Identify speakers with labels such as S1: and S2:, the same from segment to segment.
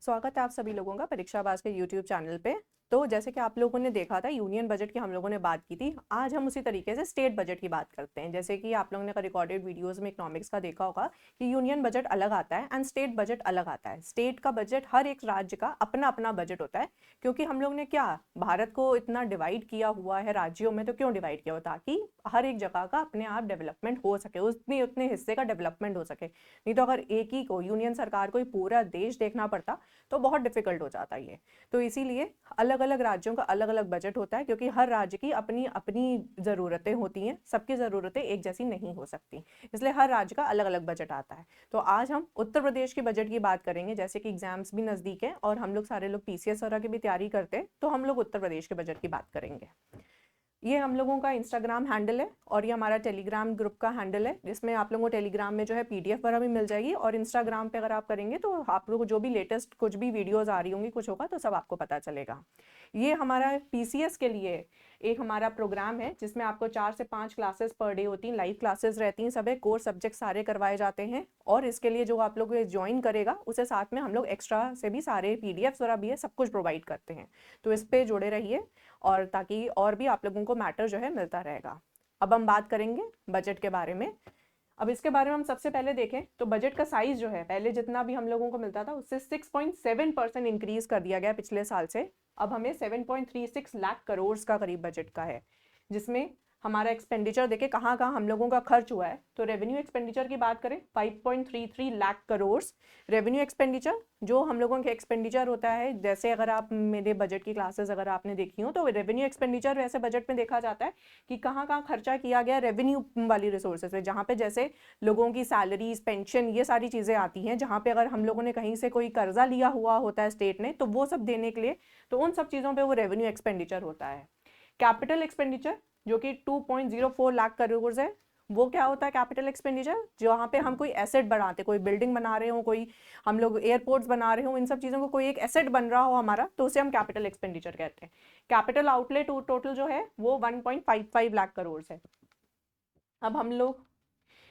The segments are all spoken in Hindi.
S1: स्वागत है आप सभी लोगों का परीक्षाबाज के यूट्यूब चैनल पे। तो जैसे कि आप लोगों ने देखा था यूनियन बजट की हम लोगों ने बात की थी, आज हम उसी तरीके से स्टेट बजट की बात करते हैं। जैसे कि आप लोगों ने रिकॉर्डेड वीडियोस में इकोनॉमिक्स का देखा होगा कि यूनियन बजट अलग आता है एंड स्टेट बजट अलग आता है। स्टेट का बजट हर एक राज्य का अपना अपना बजट होता है, क्योंकि हम लोग ने क्या भारत को इतना डिवाइड किया हुआ है राज्यों में। तो क्यों डिवाइड किया हुआ, ताकि हर एक जगह का अपने आप डेवलपमेंट हो सके, उतने उतने हिस्से का डेवलपमेंट हो सके। नहीं तो अगर एक ही को यूनियन सरकार को ही पूरा देश देखना पड़ता तो बहुत डिफिकल्ट हो जाता है ये। तो इसीलिए अलग अलग राज्यों का अलग अलग बजट होता है, क्योंकि हर राज्य की अपनी अपनी ज़रूरतें होती हैं, सबकी ज़रूरतें एक जैसी नहीं हो सकती, इसलिए हर राज्य का अलग अलग बजट आता है। तो आज हम उत्तर प्रदेश के बजट की बात करेंगे। जैसे कि एग्जाम्स भी नज़दीक है और हम लोग सारे लोग पीसीएस वगैरह की भी तैयारी करते हैं, तो हम लोग उत्तर प्रदेश के बजट की बात करेंगे। ये हम लोगों का इंस्टाग्राम हैंडल है और ये हमारा टेलीग्राम ग्रुप का हैंडल है, जिसमें आप लोगों को टेलीग्राम में जो है पीडीएफ वगैरह भी मिल जाएगी, और इंस्टाग्राम पे अगर आप करेंगे तो आप लोगों को जो भी लेटेस्ट कुछ भी वीडियोस आ रही होंगी, कुछ होगा तो सब आपको पता चलेगा। ये हमारा पीसीएस के लिए एक हमारा प्रोग्राम है, जिसमें आपको 4 से 5 क्लासेस पर डे होती हैं, लाइव क्लासेस रहती हैं, सब कोर सब्जेक्ट सारे करवाए जाते हैं। और इसके लिए जो आप लोग ज्वाइन करेगा उसे साथ में हम लोग एक्स्ट्रा से भी सारे पीडीएफ वगैरह भी है, सब कुछ प्रोवाइड करते हैं। तो इस पे जुड़े रहिए, और ताकि और भी आप लोगों को मैटर जो है मिलता रहेगा। अब हम बात करेंगे बजट के बारे में। अब इसके बारे में हम सबसे पहले देखें तो बजट का साइज जो है पहले जितना भी हम लोगों को मिलता था उससे 6.7% इंक्रीज कर दिया गया पिछले साल से। अब हमें 7.36 लाख करोड़ का करीब बजट का है, जिसमें हमारा एक्सपेंडिचर देखे कहाँ कहाँ हम लोगों का खर्च हुआ है। तो रेवेन्यू एक्सपेंडिचर की बात करें 5.33 लाख करोड़ रेवेन्यू एक्सपेंडिचर जो हम लोगों के एक्सपेंडिचर होता है। जैसे अगर आप मेरे बजट की क्लासेस अगर आपने देखी हो तो रेवेन्यू एक्सपेंडिचर वैसे बजट में देखा जाता है कि कहाँ कहाँ खर्चा किया गया रेवेन्यू वाली रिसोर्सेज में, जहाँ पे जैसे लोगों की सैलरीज पेंशन ये सारी चीज़ें आती हैं, जहाँ पे अगर हम लोगों ने कहीं से कोई कर्जा लिया हुआ होता है स्टेट ने, तो वो सब देने के लिए तो उन सब चीज़ों पर वो रेवेन्यू एक्सपेंडिचर होता है। कैपिटल एक्सपेंडिचर जो कि 2.04 लाख करोड़ है, वो क्या होता है कैपिटल एक्सपेंडिचर, जहाँ पे हम कोई एसेट बनाते, कोई बिल्डिंग बना रहे हो, कोई हम लोग एयरपोर्ट्स बना रहे हो, इन सब चीज़ों को कोई एक एसेट बन रहा हो हमारा, तो उसे हम कैपिटल एक्सपेंडिचर कहते हैं। कैपिटल आउटलेट टोटल जो है वो 1.55 लाख करोड़ है। अब हम लोग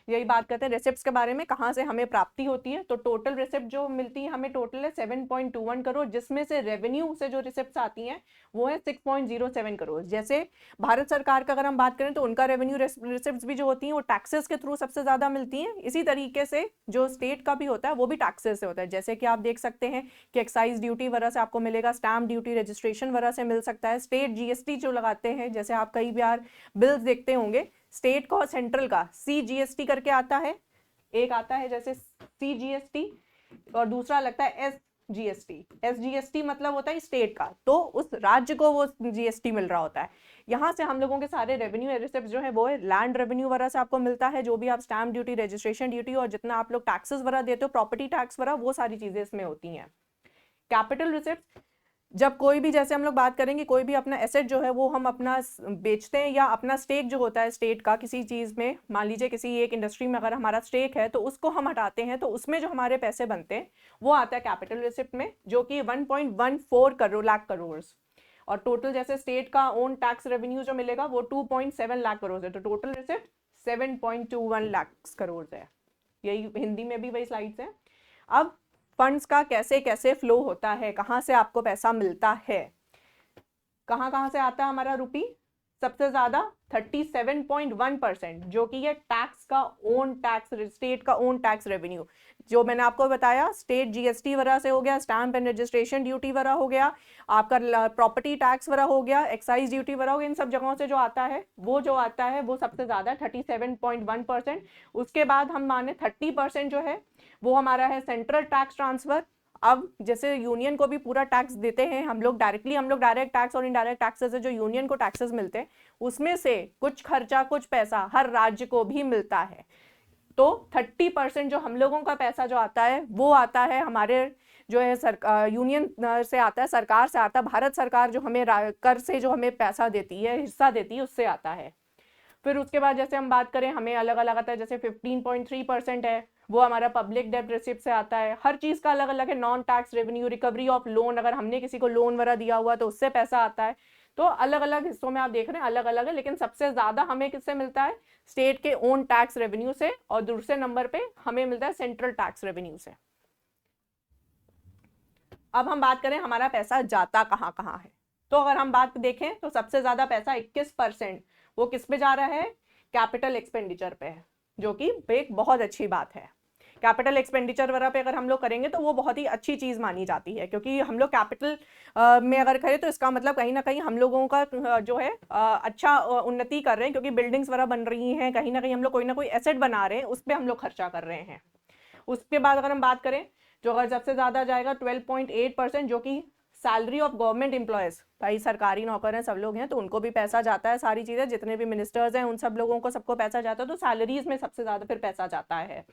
S1: यही बात करते हैं रिसिप्ट्स के बारे में, कहाँ से हमें प्राप्ति होती है। तो टोटल रिसिप्ट जो मिलती है हमें टोटल है 7.21 करोड़, जिसमें से रेवेन्यू से जो रिसिप्ट्स आती हैं वो है 6.07 करोड़। जैसे भारत सरकार का अगर हम बात करें तो उनका रेवेन्यू रिसिप्ट्स भी जो होती हैं वो टैक्सेस के थ्रू सबसे ज़्यादा मिलती हैं। इसी तरीके से जो स्टेट का भी होता है वो भी टैक्सेस से होता है। जैसे कि आप देख सकते हैं कि एक्साइज ड्यूटी वगैरह से आपको मिलेगा, स्टैम्प ड्यूटी रजिस्ट्रेशन वगैरह से मिल सकता है, स्टेट जीएसटी जो लगाते हैं, जैसे आप कई बार बिल्स देखते होंगे स्टेट का और सेंट्रल का सीजीएसटी करके आता है, एक आता है जैसे सीजीएसटी और दूसरा लगता है एसजीएसटी। एसजीएसटी मतलब होता है स्टेट का, तो उस राज्य को वो जीएसटी मिल रहा होता है। यहाँ से हम लोगों के सारे रेवेन्यू रिसिप्ट जो है वो है लैंड रेवेन्यू वगैरह से आपको मिलता है, जो भी आप स्टैम्प ड्यूटी रजिस्ट्रेशन ड्यूटी और जितना आप लोग टैक्सेस वगैरह देते हो, प्रॉपर्टी टैक्स वगैरह, वो सारी चीजें इसमें होती हैं। कैपिटल रिसिप्ट जब कोई भी, जैसे हम लोग बात करेंगे कोई भी अपना एसेट जो है वो हम अपना बेचते हैं, या अपना स्टेक जो होता है स्टेट का किसी चीज़ में, मान लीजिए किसी एक इंडस्ट्री में अगर हमारा स्टेक है तो उसको हम हटाते हैं, तो उसमें जो हमारे पैसे बनते हैं वो आता है कैपिटल रिसिप्ट में, जो कि 1.14 लाख करोड़। और टोटल जैसे स्टेट का ओन टैक्स रेवेन्यू जो मिलेगा वो 2.7 लाख करोड़ है, तो टोटल रिसिप्ट 7.21 लाख करोड़ है। यही हिंदी में भी वही स्लाइड्स है। अब फंड्स का कैसे कैसे फ्लो होता है, कहाँ से आपको पैसा मिलता है, कहाँ कहाँ से आता है हमारा रुपी। सबसे ज्यादा 37.1%, जो कि ये टैक्स का ओन टैक्स, स्टेट का ओन टैक्स रेवेन्यू, जो मैंने आपको बताया स्टेट जीएसटी वगैरह से हो गया, स्टैम्प एंड रजिस्ट्रेशन ड्यूटी वगैरह हो गया, आपका प्रॉपर्टी टैक्स वगैरह हो गया, एक्साइज ड्यूटी वगैरह हो गया, इन सब जगहों से जो आता है वो सबसे ज्यादा 37.1%। उसके बाद हम माने 30% जो है वो हमारा है सेंट्रल टैक्स ट्रांसफर। अब जैसे यूनियन को भी पूरा टैक्स देते हैं हम लोग डायरेक्टली, हम लोग डायरेक्ट टैक्स और इनडायरेक्ट टैक्सेस से जो यूनियन को टैक्सेस मिलते हैं उसमें से कुछ खर्चा कुछ पैसा हर राज्य को भी मिलता है। तो 30% जो हम लोगों का पैसा जो आता है वो आता है हमारे जो है यूनियन से आता है, सरकार से आता है, भारत सरकार जो हमें कर से जो हमें पैसा देती है, हिस्सा देती है, उससे आता है। फिर उसके बाद जैसे हम बात करें हमें अलग अलग आता है, जैसे 15.3% है वो हमारा पब्लिक डेब्ट रिसिप्ट से आता है। हर चीज़ का अलग अलग है। Non tax revenue, recovery of loan, अगर हमने किसी को लोन वगैरह दिया हुआ तो उससे पैसा आता है। तो अलग अलग हिस्सों में आप देख रहे हैं अलग अलग है, लेकिन सबसे ज़्यादा हमें किससे मिलता है, स्टेट के ओन टैक्स रेवेन्यू से, और दूसरे नंबर पे हमें मिलता है सेंट्रल टैक्स रेवेन्यू से। अब हम बात करें हमारा पैसा जाता कहाँ कहाँ है, तो अगर हम बात देखें तो सबसे ज्यादा पैसा 21% वो किस पे जा रहा है, कैपिटल एक्सपेंडिचर पे है, जो कि एक बहुत अच्छी बात है। कैपिटल एक्सपेंडिचर वगैरह पे अगर हम लोग करेंगे तो वो बहुत ही अच्छी चीज़ मानी जाती है, क्योंकि हम लोग कैपिटल में अगर करें तो इसका मतलब कहीं ना कहीं हम लोगों का जो है अच्छा उन्नति कर रहे हैं, क्योंकि बिल्डिंग्स वगैरह बन रही हैं, कहीं ना कहीं हम लोग कोई ना कोई एसेट बना रहे हैं, उस पर हम लोग खर्चा कर रहे हैं। उसके बाद अगर हम बात करें जो अगर सबसे ज़्यादा जाएगा 12.8%, जो कि सैलरी ऑफ गवर्नमेंट एम्प्लॉयज़, भाई सरकारी नौकर हैं सब लोग हैं तो उनको भी पैसा जाता है, सारी चीज़ें जितने भी मिनिस्टर्स हैं उन सब लोगों को सबको पैसा जाता है, तो सैलरीज में सबसे ज़्यादा फिर पैसा जाता है।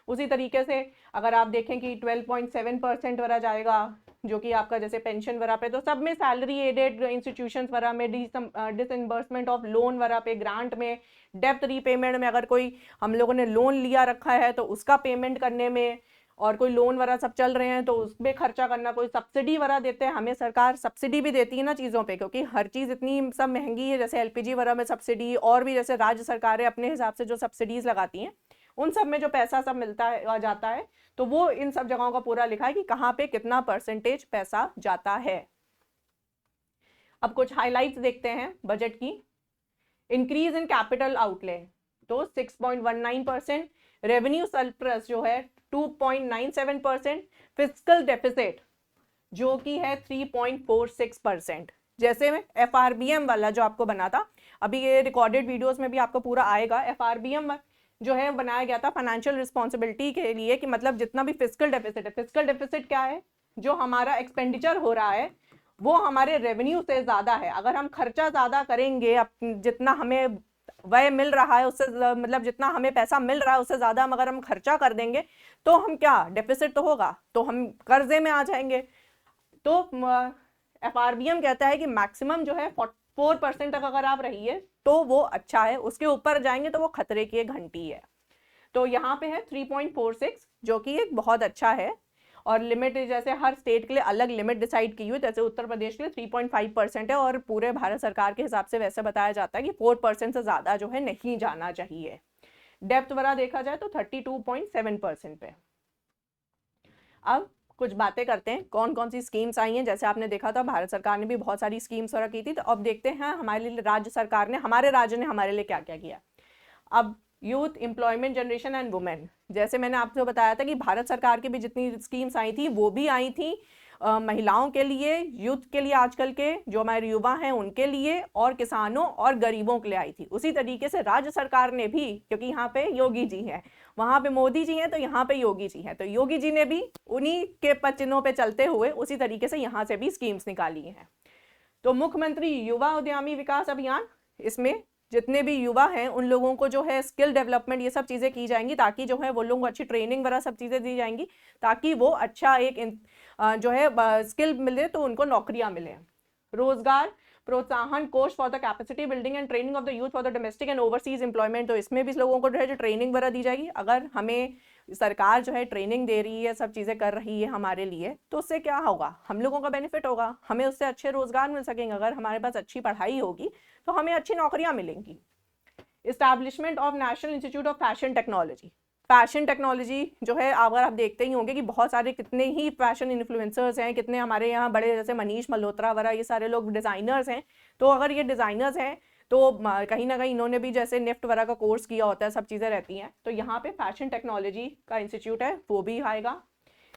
S1: उसी तरीके से अगर आप देखें कि 12.7% वगैरह जाएगा, जो कि आपका जैसे पेंशन वगैरह पे, तो सब में सैलरी एडेड इंस्टीट्यूशंस वगैरह में, डिसइंबर्समेंट ऑफ लोन वगैरह पे, ग्रांट में, डेप्थ रीपेमेंट में, अगर कोई हम लोगों ने लोन लिया रखा है तो उसका पेमेंट करने में, और कोई लोन वगैरह सब चल रहे हैं तो उसमें खर्चा करना, कोई सब्सिडी वगैरह देते हैं, हमें सरकार सब्सिडी भी देती है ना चीज़ों पे, क्योंकि हर चीज़ इतनी सब महंगी है, जैसे एलपीजी वगैरह में सब्सिडी, और भी जैसे राज्य सरकारें अपने हिसाब से जो सब्सिडीज लगाती हैं उन सब में जो पैसा सब मिलता है जाता है, तो वो इन सब जगहों का पूरा लिखा है कि कहाँ पे कितना परसेंटेज पैसा जाता है। अब कुछ हाइलाइट्स देखते हैं बजट की। इंक्रीज इन कैपिटल आउटले तो 6.19%, रेवेन्यू सरप्लस जो है 2.97%, फिस्कल डेफिसिट जो कि है 3.46%। जैसे में FRBM वाला जो आपको बना था, अभी ये रिकॉर्डेड वीडियोस में भी आपको पूरा आएगा, FRBM जो है बनाया गया था फाइनेंशियल रिस्पॉन्सिबिलिटी के लिए, कि मतलब जितना भी फिस्कल डेफिसिट है, फिस्कल डेफिसिट क्या है, जो हमारा एक्सपेंडिचर हो रहा है वो हमारे रेवेन्यू से ज़्यादा है। अगर हम खर्चा ज़्यादा करेंगे, जितना हमें व्यय मिल रहा है उससे, मतलब जितना हमें पैसा मिल रहा है उससे ज़्यादा अगर हम खर्चा कर देंगे तो हम क्या, डेफिसिट तो होगा, तो हम कर्जे में आ जाएंगे। तो FRBM कहता है कि मैक्सिमम जो है 4% तक अगर आप रहिए तो वो अच्छा है, उसके ऊपर जाएंगे तो वो खतरे की एक घंटी है। तो यहाँ पे है 3.46, जो कि एक बहुत अच्छा है। और लिमिट जैसे हर स्टेट के लिए अलग लिमिट डिसाइड की हुई, जैसे उत्तर प्रदेश के लिए 3.5% है, और पूरे भारत सरकार के हिसाब से वैसे बताया जाता है कि 4% से ज़्यादा जो है नहीं जाना चाहिए। डेप्थ वगैरह देखा जाए तो 32.7% पे। अब कुछ बातें करते हैं कौन कौन सी स्कीम्स आई हैं। जैसे आपने देखा था भारत सरकार ने भी बहुत सारी स्कीम्स वगैरह की थी, तो अब देखते हैं हमारे लिए राज्य सरकार ने, हमारे राज्य ने हमारे लिए क्या क्या किया। अब youth employment generation and women, जैसे मैंने आपको बताया था कि भारत सरकार की भी जितनी स्कीम्स आई थी वो भी आई थी महिलाओं के लिए, यूथ के लिए, आजकल के जो हमारे युवा हैं उनके लिए, और किसानों और गरीबों के लिए आई थी। उसी तरीके से राज्य सरकार ने भी, क्योंकि यहाँ पे योगी जी हैं, वहाँ पे मोदी जी हैं, तो यहाँ पे योगी जी हैं, तो योगी जी ने भी उन्हीं के चिन्हों पे चलते हुए उसी तरीके से यहाँ से भी स्कीम्स निकाली हैं। तो मुख्यमंत्री युवा उद्यमी विकास अभियान, इसमें जितने भी युवा हैं उन लोगों को जो है स्किल डेवलपमेंट ये सब चीज़ें की जाएंगी, ताकि जो है वो लोगों को अच्छी ट्रेनिंग वगैरह सब चीज़ें दी जाएंगी, ताकि वो अच्छा एक जो है स्किल मिले तो उनको नौकरियां मिले। रोजगार प्रोत्साहन कोष for the capacity building and training of the youth for the domestic and overseas employment, तो इसमें भी लोगों को जो है जो ट्रेनिंग वगैरह दी जाएगी। अगर हमें सरकार जो है ट्रेनिंग दे रही है, सब चीज़ें कर रही है हमारे लिए, तो उससे क्या होगा, हम लोगों का बेनिफिट होगा, हमें उससे अच्छे रोजगार मिल सकेंगे। अगर हमारे पास अच्छी पढ़ाई होगी तो हमें अच्छी नौकरियां मिलेंगी। Establishment of national institute of fashion technology, fashion technology जो है अगर आप देखते ही होंगे कि बहुत सारे कितने ही फैशन इन्फ्लुएंसर्स हैं, कितने हमारे यहाँ बड़े जैसे मनीष मल्होत्रा वगैरह, ये सारे लोग डिज़ाइनर्स हैं। तो अगर ये डिज़ाइनर्स हैं तो कहीं ना कहीं इन्होंने भी जैसे निफ्ट वगैरह का कोर्स किया होता है, सब चीज़ें रहती हैं, तो यहाँ पे फैशन टेक्नोलॉजी का इंस्टीट्यूट है वो भी आएगा।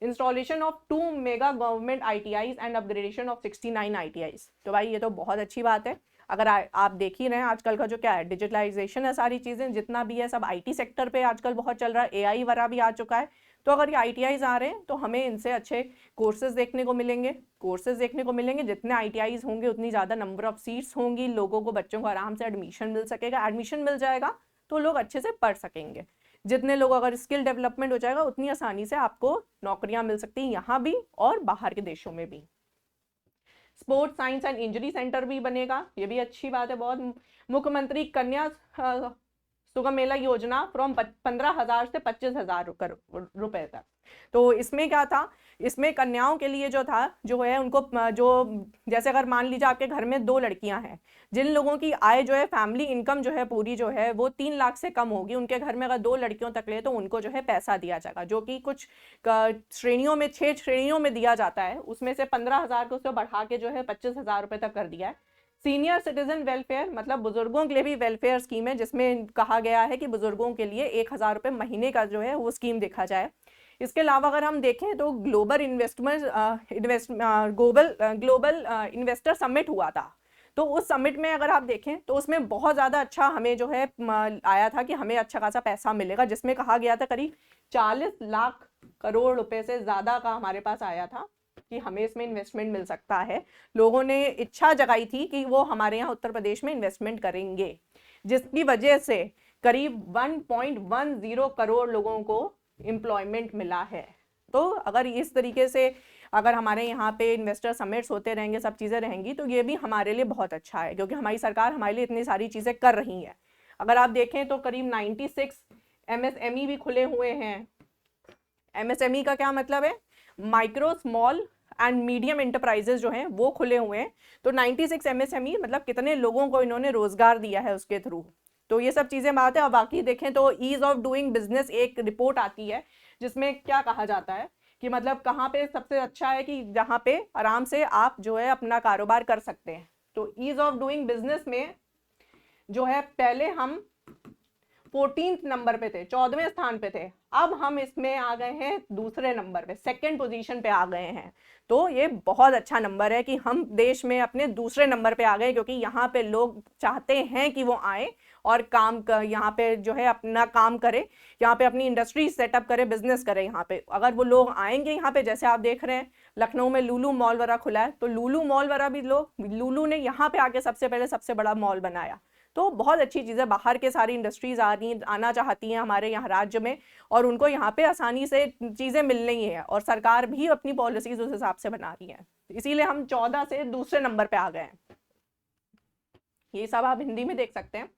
S1: Installation of 2 mega government ITIs and upgradation of 69 ITIs, तो भाई ये तो बहुत अच्छी बात है। अगर आप देख ही रहे हैं आजकल का जो क्या है, डिजिटलाइजेशन है, सारी चीज़ें जितना भी है सब IT सेक्टर पे आजकल बहुत चल रहा है, AI वगैरह भी आ चुका है। तो अगर ये ITIs आ रहे हैं तो हमें इनसे अच्छे कोर्सेज देखने को मिलेंगे, जितने ITIs होंगे उतनी ज़्यादा नंबर ऑफ सीट्स होंगी, लोगों को, बच्चों को आराम से एडमिशन मिल सकेगा, एडमिशन मिल जाएगा तो लोग अच्छे से पढ़ सकेंगे। जितने लोग अगर स्किल डेवलपमेंट हो जाएगा उतनी आसानी से आपको नौकरियां मिल सकती हैं यहाँ भी और बाहर के देशों में भी। Sports science and injury centre भी बनेगा, ये भी अच्छी बात है बहुत। मुख्यमंत्री कन्या सुगम मेला योजना फ्रॉम 15,000 से 25,000 रुपए तक, तो इसमें क्या था, इसमें कन्याओं के लिए जो था, जो है उनको जो, जैसे अगर मान लीजिए आपके घर में 2 लड़कियां हैं, जिन लोगों की आय जो है, फैमिली इनकम जो है पूरी जो है वो 3 लाख से कम होगी, उनके घर में अगर 2 लड़कियों तक ले तो उनको जो है पैसा दिया जाएगा, जो कि कुछ श्रेणियों में 6 श्रेणियों में दिया जाता है, उसमें से 15,000 को उसको बढ़ा के जो है 25,000 रुपये तक कर दिया है। सीनियर सिटीजन वेलफेयर, मतलब बुजुर्गों के लिए भी वेलफेयर स्कीम है, जिसमें कहा गया है कि बुजुर्गों के लिए 1,000 रुपये महीने का जो है वो स्कीम देखा जाए। इसके अलावा अगर हम देखें तो ग्लोबल ग्लोबल इन्वेस्टर समिट हुआ था, तो उस समिट में अगर आप देखें तो उसमें बहुत ज़्यादा अच्छा हमें जो है आया था कि हमें अच्छा खासा पैसा मिलेगा, जिसमें कहा गया था करीब 40 लाख करोड़ रुपए से ज़्यादा का हमारे पास आया था कि हमें इसमें इन्वेस्टमेंट मिल सकता है। लोगों ने इच्छा जगाई थी कि वो हमारे यहाँ उत्तर प्रदेश में इन्वेस्टमेंट करेंगे, जिसकी वजह से करीब 1.10 करोड़ लोगों को एम्प्लॉयमेंट मिला है। तो अगर इस तरीके से अगर हमारे यहाँ पे इन्वेस्टर समिट्स होते रहेंगे, सब चीज़ें रहेंगी, तो ये भी हमारे लिए बहुत अच्छा है, क्योंकि हमारी सरकार हमारे लिए इतनी सारी चीज़ें कर रही है। अगर आप देखें तो करीब 96 MSME भी खुले हुए हैं। MSME का क्या मतलब है, micro small and medium enterprises जो हैं वो खुले हुए हैं। तो 96 MSME मतलब कितने लोगों को इन्होंने रोजगार दिया है उसके थ्रू। तो ये सब चीज़ें बात है। और बाकी देखें तो ईज ऑफ डूइंग बिजनेस एक रिपोर्ट आती है, जिसमें क्या कहा जाता है कि मतलब कहाँ पे सबसे अच्छा है कि जहाँ पे आराम से आप जो है अपना कारोबार कर सकते हैं। तो ईज ऑफ डूइंग बिजनेस में जो है पहले हम 14th नंबर पे थे, 14वें स्थान पे थे, अब हम इसमें आ गए हैं दूसरे नंबर पे, सेकंड पोजीशन पे आ गए हैं। तो ये बहुत अच्छा नंबर है कि हम देश में अपने दूसरे नंबर पे आ गए, क्योंकि यहाँ पे लोग चाहते हैं कि वो आए और काम कर, यहाँ पे जो है अपना काम करे, यहाँ पे अपनी इंडस्ट्री सेटअप करे, बिजनेस करे। यहाँ पे अगर वो लोग आएंगे, यहाँ पे जैसे आप देख रहे हैं लखनऊ में लुलु मॉल वगैरह खुला है, तो लुलु मॉल वगैरह भी लोग, लुलु ने यहाँ पे आके सबसे पहले सबसे बड़ा मॉल बनाया। तो बहुत अच्छी चीज़ है, बाहर के सारी इंडस्ट्रीज आना चाहती हैं हमारे यहाँ राज्य में, और उनको यहाँ पे आसानी से चीज़ें मिल रही हैं, और सरकार भी अपनी पॉलिसीज उस हिसाब से बना रही है। इसीलिए हम 14 से दूसरे नंबर पे आ गए हैं। ये सब आप हिंदी में देख सकते हैं।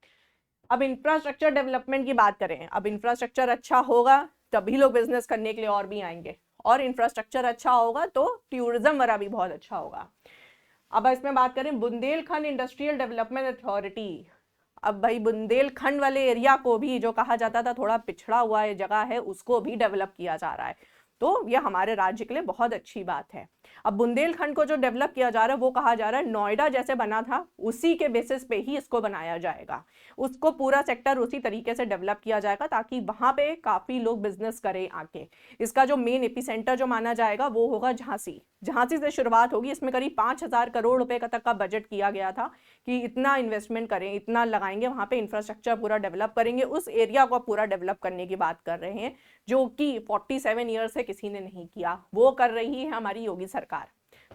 S1: अब इंफ्रास्ट्रक्चर डेवलपमेंट की बात करें, अब इंफ्रास्ट्रक्चर अच्छा होगा तभी लोग बिजनेस करने के लिए और भी आएंगे, और इंफ्रास्ट्रक्चर अच्छा होगा तो टूरिज्म वाला भी बहुत अच्छा होगा। अब इसमें बात करें बुंदेलखंड इंडस्ट्रियल डेवलपमेंट अथॉरिटी। अब भाई बुंदेलखंड वाले एरिया को भी, जो कहा जाता था थोड़ा पिछड़ा हुआ जगह है, उसको भी डेवलप किया जा रहा है। तो यह हमारे राज्य के लिए बहुत अच्छी बात है। अब बुंदेलखंड को जो डेवलप किया जा रहा है वो कहा जा रहा है नोएडा जैसे बना था उसी के बेसिस पे ही इसको बनाया जाएगा, उसको पूरा सेक्टर उसी तरीके से डेवलप किया जाएगा ताकि वहाँ पे काफ़ी लोग बिजनेस करें आके। इसका जो मेन एपिसेंटर जो माना जाएगा वो होगा झांसी। झांसी से शुरुआत होगी। इसमें करीब 5,000 करोड़ रुपए का तक का बजट किया गया था कि इतना इन्वेस्टमेंट करें, इतना लगाएंगे, वहाँ पे इंफ्रास्ट्रक्चर पूरा डेवलप करेंगे, उस एरिया को पूरा डेवलप करने की बात कर रहे हैं, जो कि 47 ईयर से किसी ने नहीं किया, वो कर रही है हमारी योगी सरकार।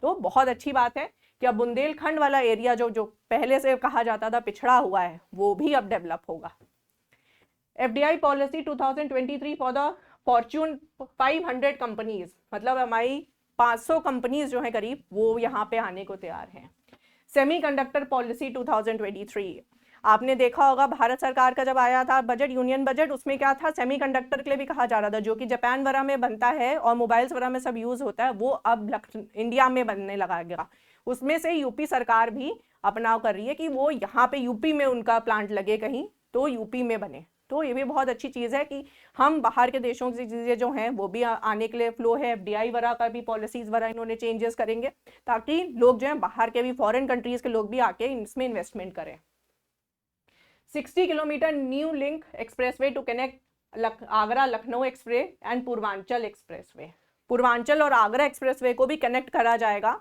S1: तो बहुत अच्छी बात है कि अब बुंदेलखंड वाला एरिया जो पहले से कहा जाता था पिछड़ा हुआ है, वो भी अब डेवलप होगा। FDI policy 2023 for the Fortune 500 companies, मतलब हमारी 500 कंपनीज जो है करीब, वो यहाँ पे आने को तैयार हैं। सेमीकंडक्टर पॉलिसी 2023, आपने देखा होगा भारत सरकार का जब आया था बजट, यूनियन बजट, उसमें क्या था, सेमीकंडक्टर के लिए भी कहा जा रहा था, जो कि जापान वगैरह में बनता है और मोबाइल्स वगैरह में सब यूज होता है, वो अब इंडिया में बनने लगा गया। उसमें से यूपी सरकार भी अपनाव कर रही है कि वो यहाँ पे यूपी में उनका प्लांट लगे कहीं, तो यूपी में बने। तो ये भी बहुत अच्छी चीज़ है कि हम बाहर के देशों की चीज़ें जो हैं वो भी आने के लिए फ्लो है। FDI वगैरह का भी पॉलिसीज वगैरह इन्होंने चेंजेस करेंगे ताकि लोग जो हैं बाहर के भी, फॉरेन कंट्रीज के लोग भी आके इसमें इन्वेस्टमेंट करें। 60 kilometre new link expressway to connect Agra Lucknow express and Purvanchal expressway. Purvanchal और आगरा एक्सप्रेसवे को भी कनेक्ट करा जाएगा।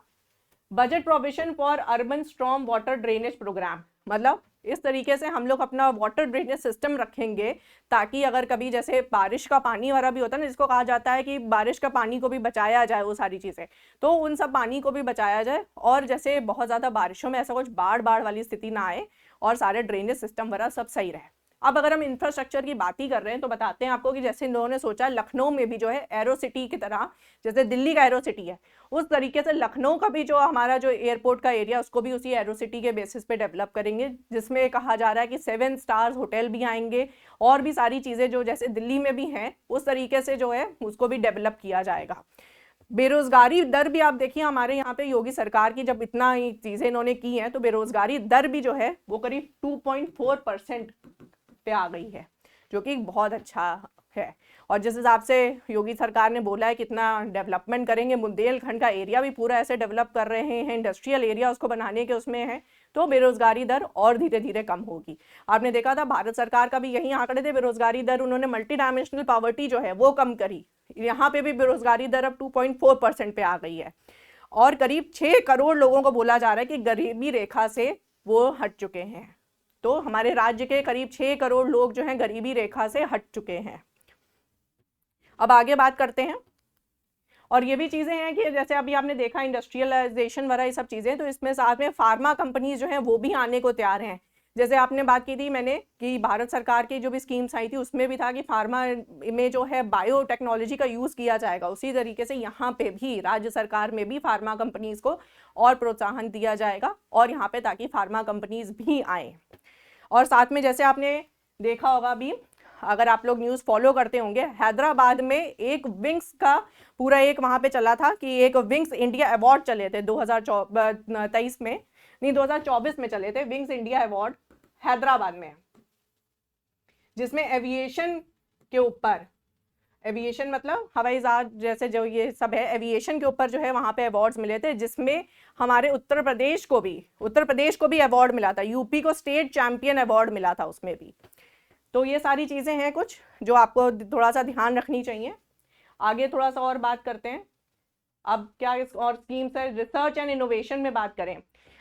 S1: Budget provision for urban storm water drainage programme, मतलब इस तरीके से हम लोग अपना वाटर ड्रेनेज सिस्टम रखेंगे ताकि अगर कभी जैसे बारिश का पानी वाला भी होता है ना, जिसको कहा जाता है कि बारिश का पानी को भी बचाया जाए, वो सारी चीज़ें, तो उन सब पानी को भी बचाया जाए, और जैसे बहुत ज़्यादा बारिशों में ऐसा कुछ बाढ़ वाली स्थिति ना आए, और सारे ड्रेनेज सिस्टम वगैरह सब सही रहे। अब अगर हम इंफ्रास्ट्रक्चर की बात ही कर रहे हैं तो बताते हैं आपको कि जैसे इन लोगों ने सोचा लखनऊ में भी जो है एरो सिटी की तरह, जैसे दिल्ली का एरो सिटी है उस तरीके से लखनऊ का भी जो हमारा जो एयरपोर्ट का एरिया उसको भी उसी एरो सिटी के बेसिस पे डेवलप करेंगे, जिसमें कहा जा रहा है कि 7 स्टार्स होटल भी आएंगे और भी सारी चीज़ें जो जैसे दिल्ली में भी हैं उस तरीके से जो है उसको भी डेवलप किया जाएगा। बेरोजगारी दर भी आप देखिए हमारे यहाँ पे योगी सरकार की जब इतना ही चीज़ें इन्होंने की हैं तो बेरोजगारी दर भी जो है वो करीब 2.4% पे आ गई है, जो कि बहुत अच्छा है। और जिस हिसाब से योगी सरकार ने बोला है कितना डेवलपमेंट करेंगे, बुंदेलखंड का एरिया भी पूरा ऐसे डेवलप कर रहे हैं, इंडस्ट्रियल एरिया उसको बनाने के उसमें है, तो बेरोजगारी दर और धीरे धीरे कम होगी। आपने देखा था भारत सरकार का भी यही आंकड़े थे, बेरोजगारी दर उन्होंने मल्टी डायमेंशनल पॉवर्टी जो है वो कम करी, यहाँ पे भी बेरोजगारी दर अब 2.4% पे आ गई है और करीब 6 करोड़ लोगों को बोला जा रहा है कि गरीबी रेखा से वो हट चुके हैं। तो हमारे राज्य के करीब 6 करोड़ लोग जो हैं गरीबी रेखा से हट चुके हैं। अब आगे बात करते हैं, और ये भी चीज़ें हैं कि जैसे अभी आपने देखा इंडस्ट्रियलाइजेशन वगैरह ये सब चीज़ें, तो इसमें साथ में फार्मा कंपनीज जो हैं वो भी आने को तैयार हैं। जैसे आपने बात की थी मैंने कि भारत सरकार की जो भी स्कीम्स आई थी उसमें भी था कि फार्मा में जो है बायोटेक्नोलॉजी का यूज़ किया जाएगा, उसी तरीके से यहाँ पे भी राज्य सरकार में भी फार्मा कंपनीज को और प्रोत्साहन दिया जाएगा और यहाँ पे ताकि फार्मा कंपनीज भी आए। और साथ में जैसे आपने देखा होगा अभी अगर आप लोग न्यूज़ फॉलो करते होंगे, हैदराबाद में एक विंग्स का पूरा एक वहाँ पे चला था कि एक विंग्स इंडिया अवार्ड चले थे 2023 में, नहीं 2024 में चले थे विंग्स इंडिया अवार्ड हैदराबाद में, जिसमें एविएशन के ऊपर, एविएशन मतलब हवाई जहाज जैसे जो ये सब है, एविएशन के ऊपर जो है वहाँ पे अवार्ड्स मिले थे, जिसमें हमारे उत्तर प्रदेश को भी अवार्ड मिला था, यूपी को स्टेट चैंपियन अवार्ड मिला था उसमें भी। तो ये सारी चीज़ें हैं कुछ जो आपको थोड़ा सा ध्यान रखनी चाहिए। आगे थोड़ा सा और बात करते हैं। अब क्या और स्कीम्स है, रिसर्च एंड इनोवेशन में बात करें।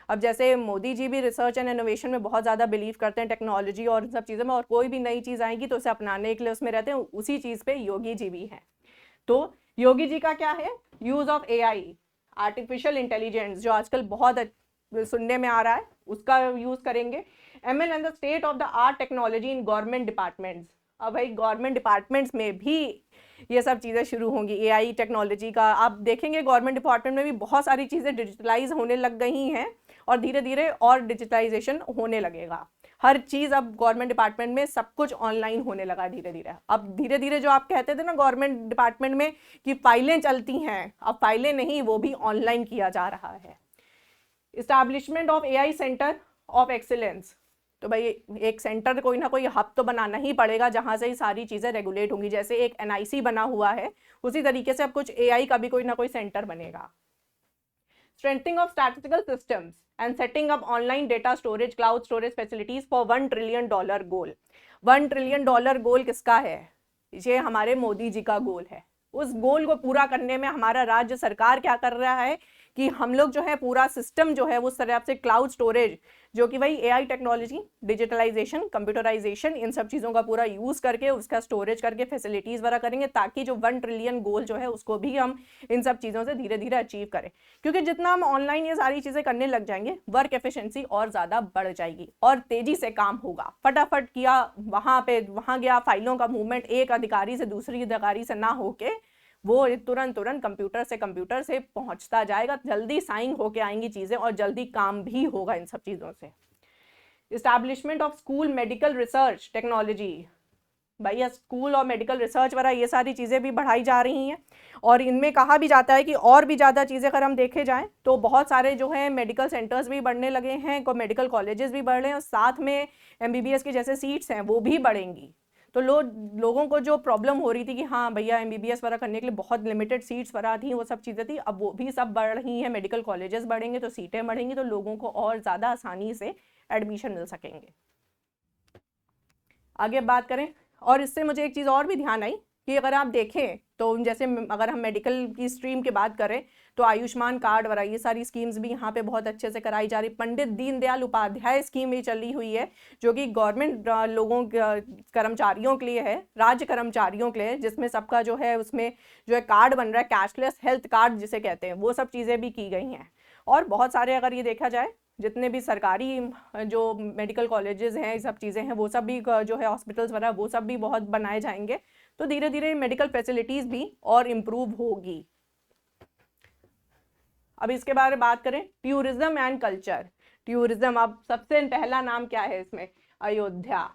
S1: अब जैसे मोदी जी भी रिसर्च एंड इनोवेशन में बहुत ज़्यादा बिलीव करते हैं, टेक्नोलॉजी और सब चीज़ों में, और कोई भी नई चीज़ आएगी तो उसे अपनाने के लिए उसमें रहते हैं, उसी चीज़ पे योगी जी भी हैं। तो योगी जी का क्या है, use of AI artificial intelligence जो आजकल बहुत सुनने में आ रहा है उसका यूज़ करेंगे। ML and the state of the art technology in government departments. अब भाई गवर्नमेंट डिपार्टमेंट्स में भी ये सब चीज़ें शुरू होंगी, AI टेक्नोलॉजी का आप देखेंगे गवर्नमेंट डिपार्टमेंट में भी बहुत सारी चीज़ें डिजिटलाइज होने लग गई हैं और धीरे धीरे और डिजिटलाइजेशन होने लगेगा। हर चीज़ अब गवर्नमेंट डिपार्टमेंट में सब कुछ ऑनलाइन होने लगा धीरे धीरे। अब धीरे धीरे जो आप कहते थे ना गवर्नमेंट डिपार्टमेंट में कि फाइलें चलती हैं, अब फाइलें नहीं, वो भी ऑनलाइन किया जा रहा है। Establishment of AI centre of excellence, तो भाई एक सेंटर कोई ना कोई हब तो बनाना ही पड़ेगा जहाँ से ही सारी चीज़ें रेगुलेट होंगी। जैसे एक NIC बना हुआ है उसी तरीके से अब कुछ AI का भी कोई ना कोई सेंटर बनेगा। Strengthening of statistical systems and setting up online data storage cloud storage facilities for $1 trillion goal. $1 trillion goal किसका है? ये हमारे मोदी जी का गोल है। उस गोल को पूरा करने में हमारा राज्य सरकार क्या कर रहा है कि हम लोग जो है पूरा सिस्टम जो है उस तरह से क्लाउड स्टोरेज जो कि भाई AI टेक्नोलॉजी, डिजिटलाइजेशन, कंप्यूटराइजेशन, इन सब चीज़ों का पूरा यूज़ करके उसका स्टोरेज करके फैसिलिटीज़ वगैरह करेंगे ताकि जो 1 ट्रिलियन गोल जो है उसको भी हम इन सब चीज़ों से धीरे धीरे अचीव करें। क्योंकि जितना हम ऑनलाइन ये सारी चीज़ें करने लग जाएंगे वर्क एफिशिएंसी और ज़्यादा बढ़ जाएगी और तेज़ी से काम होगा। फटाफट किया, वहाँ गया, फाइलों का मूवमेंट एक अधिकारी से दूसरी अधिकारी से ना होके वो तुरंत कंप्यूटर से पहुंचता जाएगा, जल्दी साइन होके आएंगी चीज़ें और जल्दी काम भी होगा इन सब चीज़ों से। Establishment of school medical research technology, भैया स्कूल और मेडिकल रिसर्च वगैरह ये सारी चीज़ें भी बढ़ाई जा रही हैं और इनमें कहा भी जाता है कि और भी ज़्यादा चीज़ें अगर हम देखे जाएँ तो बहुत सारे जो है मेडिकल सेंटर्स भी बढ़ने लगे हैं, मेडिकल कॉलेजेस भी बढ़ रहे हैं और साथ में MBBS की जैसे सीट्स हैं वो भी बढ़ेंगी। तो लोगों को जो प्रॉब्लम हो रही थी कि हाँ भैया MBBS वगैरह करने के लिए बहुत लिमिटेड सीट्स वगैरह थी, वो सब चीज़ें थी, अब वो भी सब बढ़ रही हैं। मेडिकल कॉलेजेस बढ़ेंगे तो सीटें बढ़ेंगी तो लोगों को और ज़्यादा आसानी से एडमिशन मिल सकेंगे। आगे बात करें, और इससे मुझे एक चीज़ और भी ध्यान आई कि अगर आप देखें तो जैसे अगर हम मेडिकल की स्ट्रीम की बात करें तो आयुष्मान कार्ड वगैरह ये सारी स्कीम्स भी यहाँ पे बहुत अच्छे से कराई जा रही। पंडित दीनदयाल उपाध्याय स्कीम भी चली हुई है जो कि गवर्नमेंट लोगों कर्मचारियों के लिए है, राज्य कर्मचारियों के लिए, जिसमें सबका जो है उसमें जो है कार्ड बन रहा है, कैशलेस हेल्थ कार्ड जिसे कहते हैं, वो सब चीज़ें भी की गई हैं। और बहुत सारे अगर ये देखा जाए जितने भी सरकारी जो मेडिकल कॉलेजेस हैं, ये सब चीज़ें हैं, वो सब भी जो है हॉस्पिटल्स वगैरह वो सब भी बहुत बनाए जाएंगे। तो धीरे धीरे मेडिकल फैसिलिटीज़ भी और इम्प्रूव होगी। अब इसके बारे में बात करें, टूरिज्म एंड कल्चर। टूरिज्म, अब सबसे पहला नाम क्या है इसमें, अयोध्या।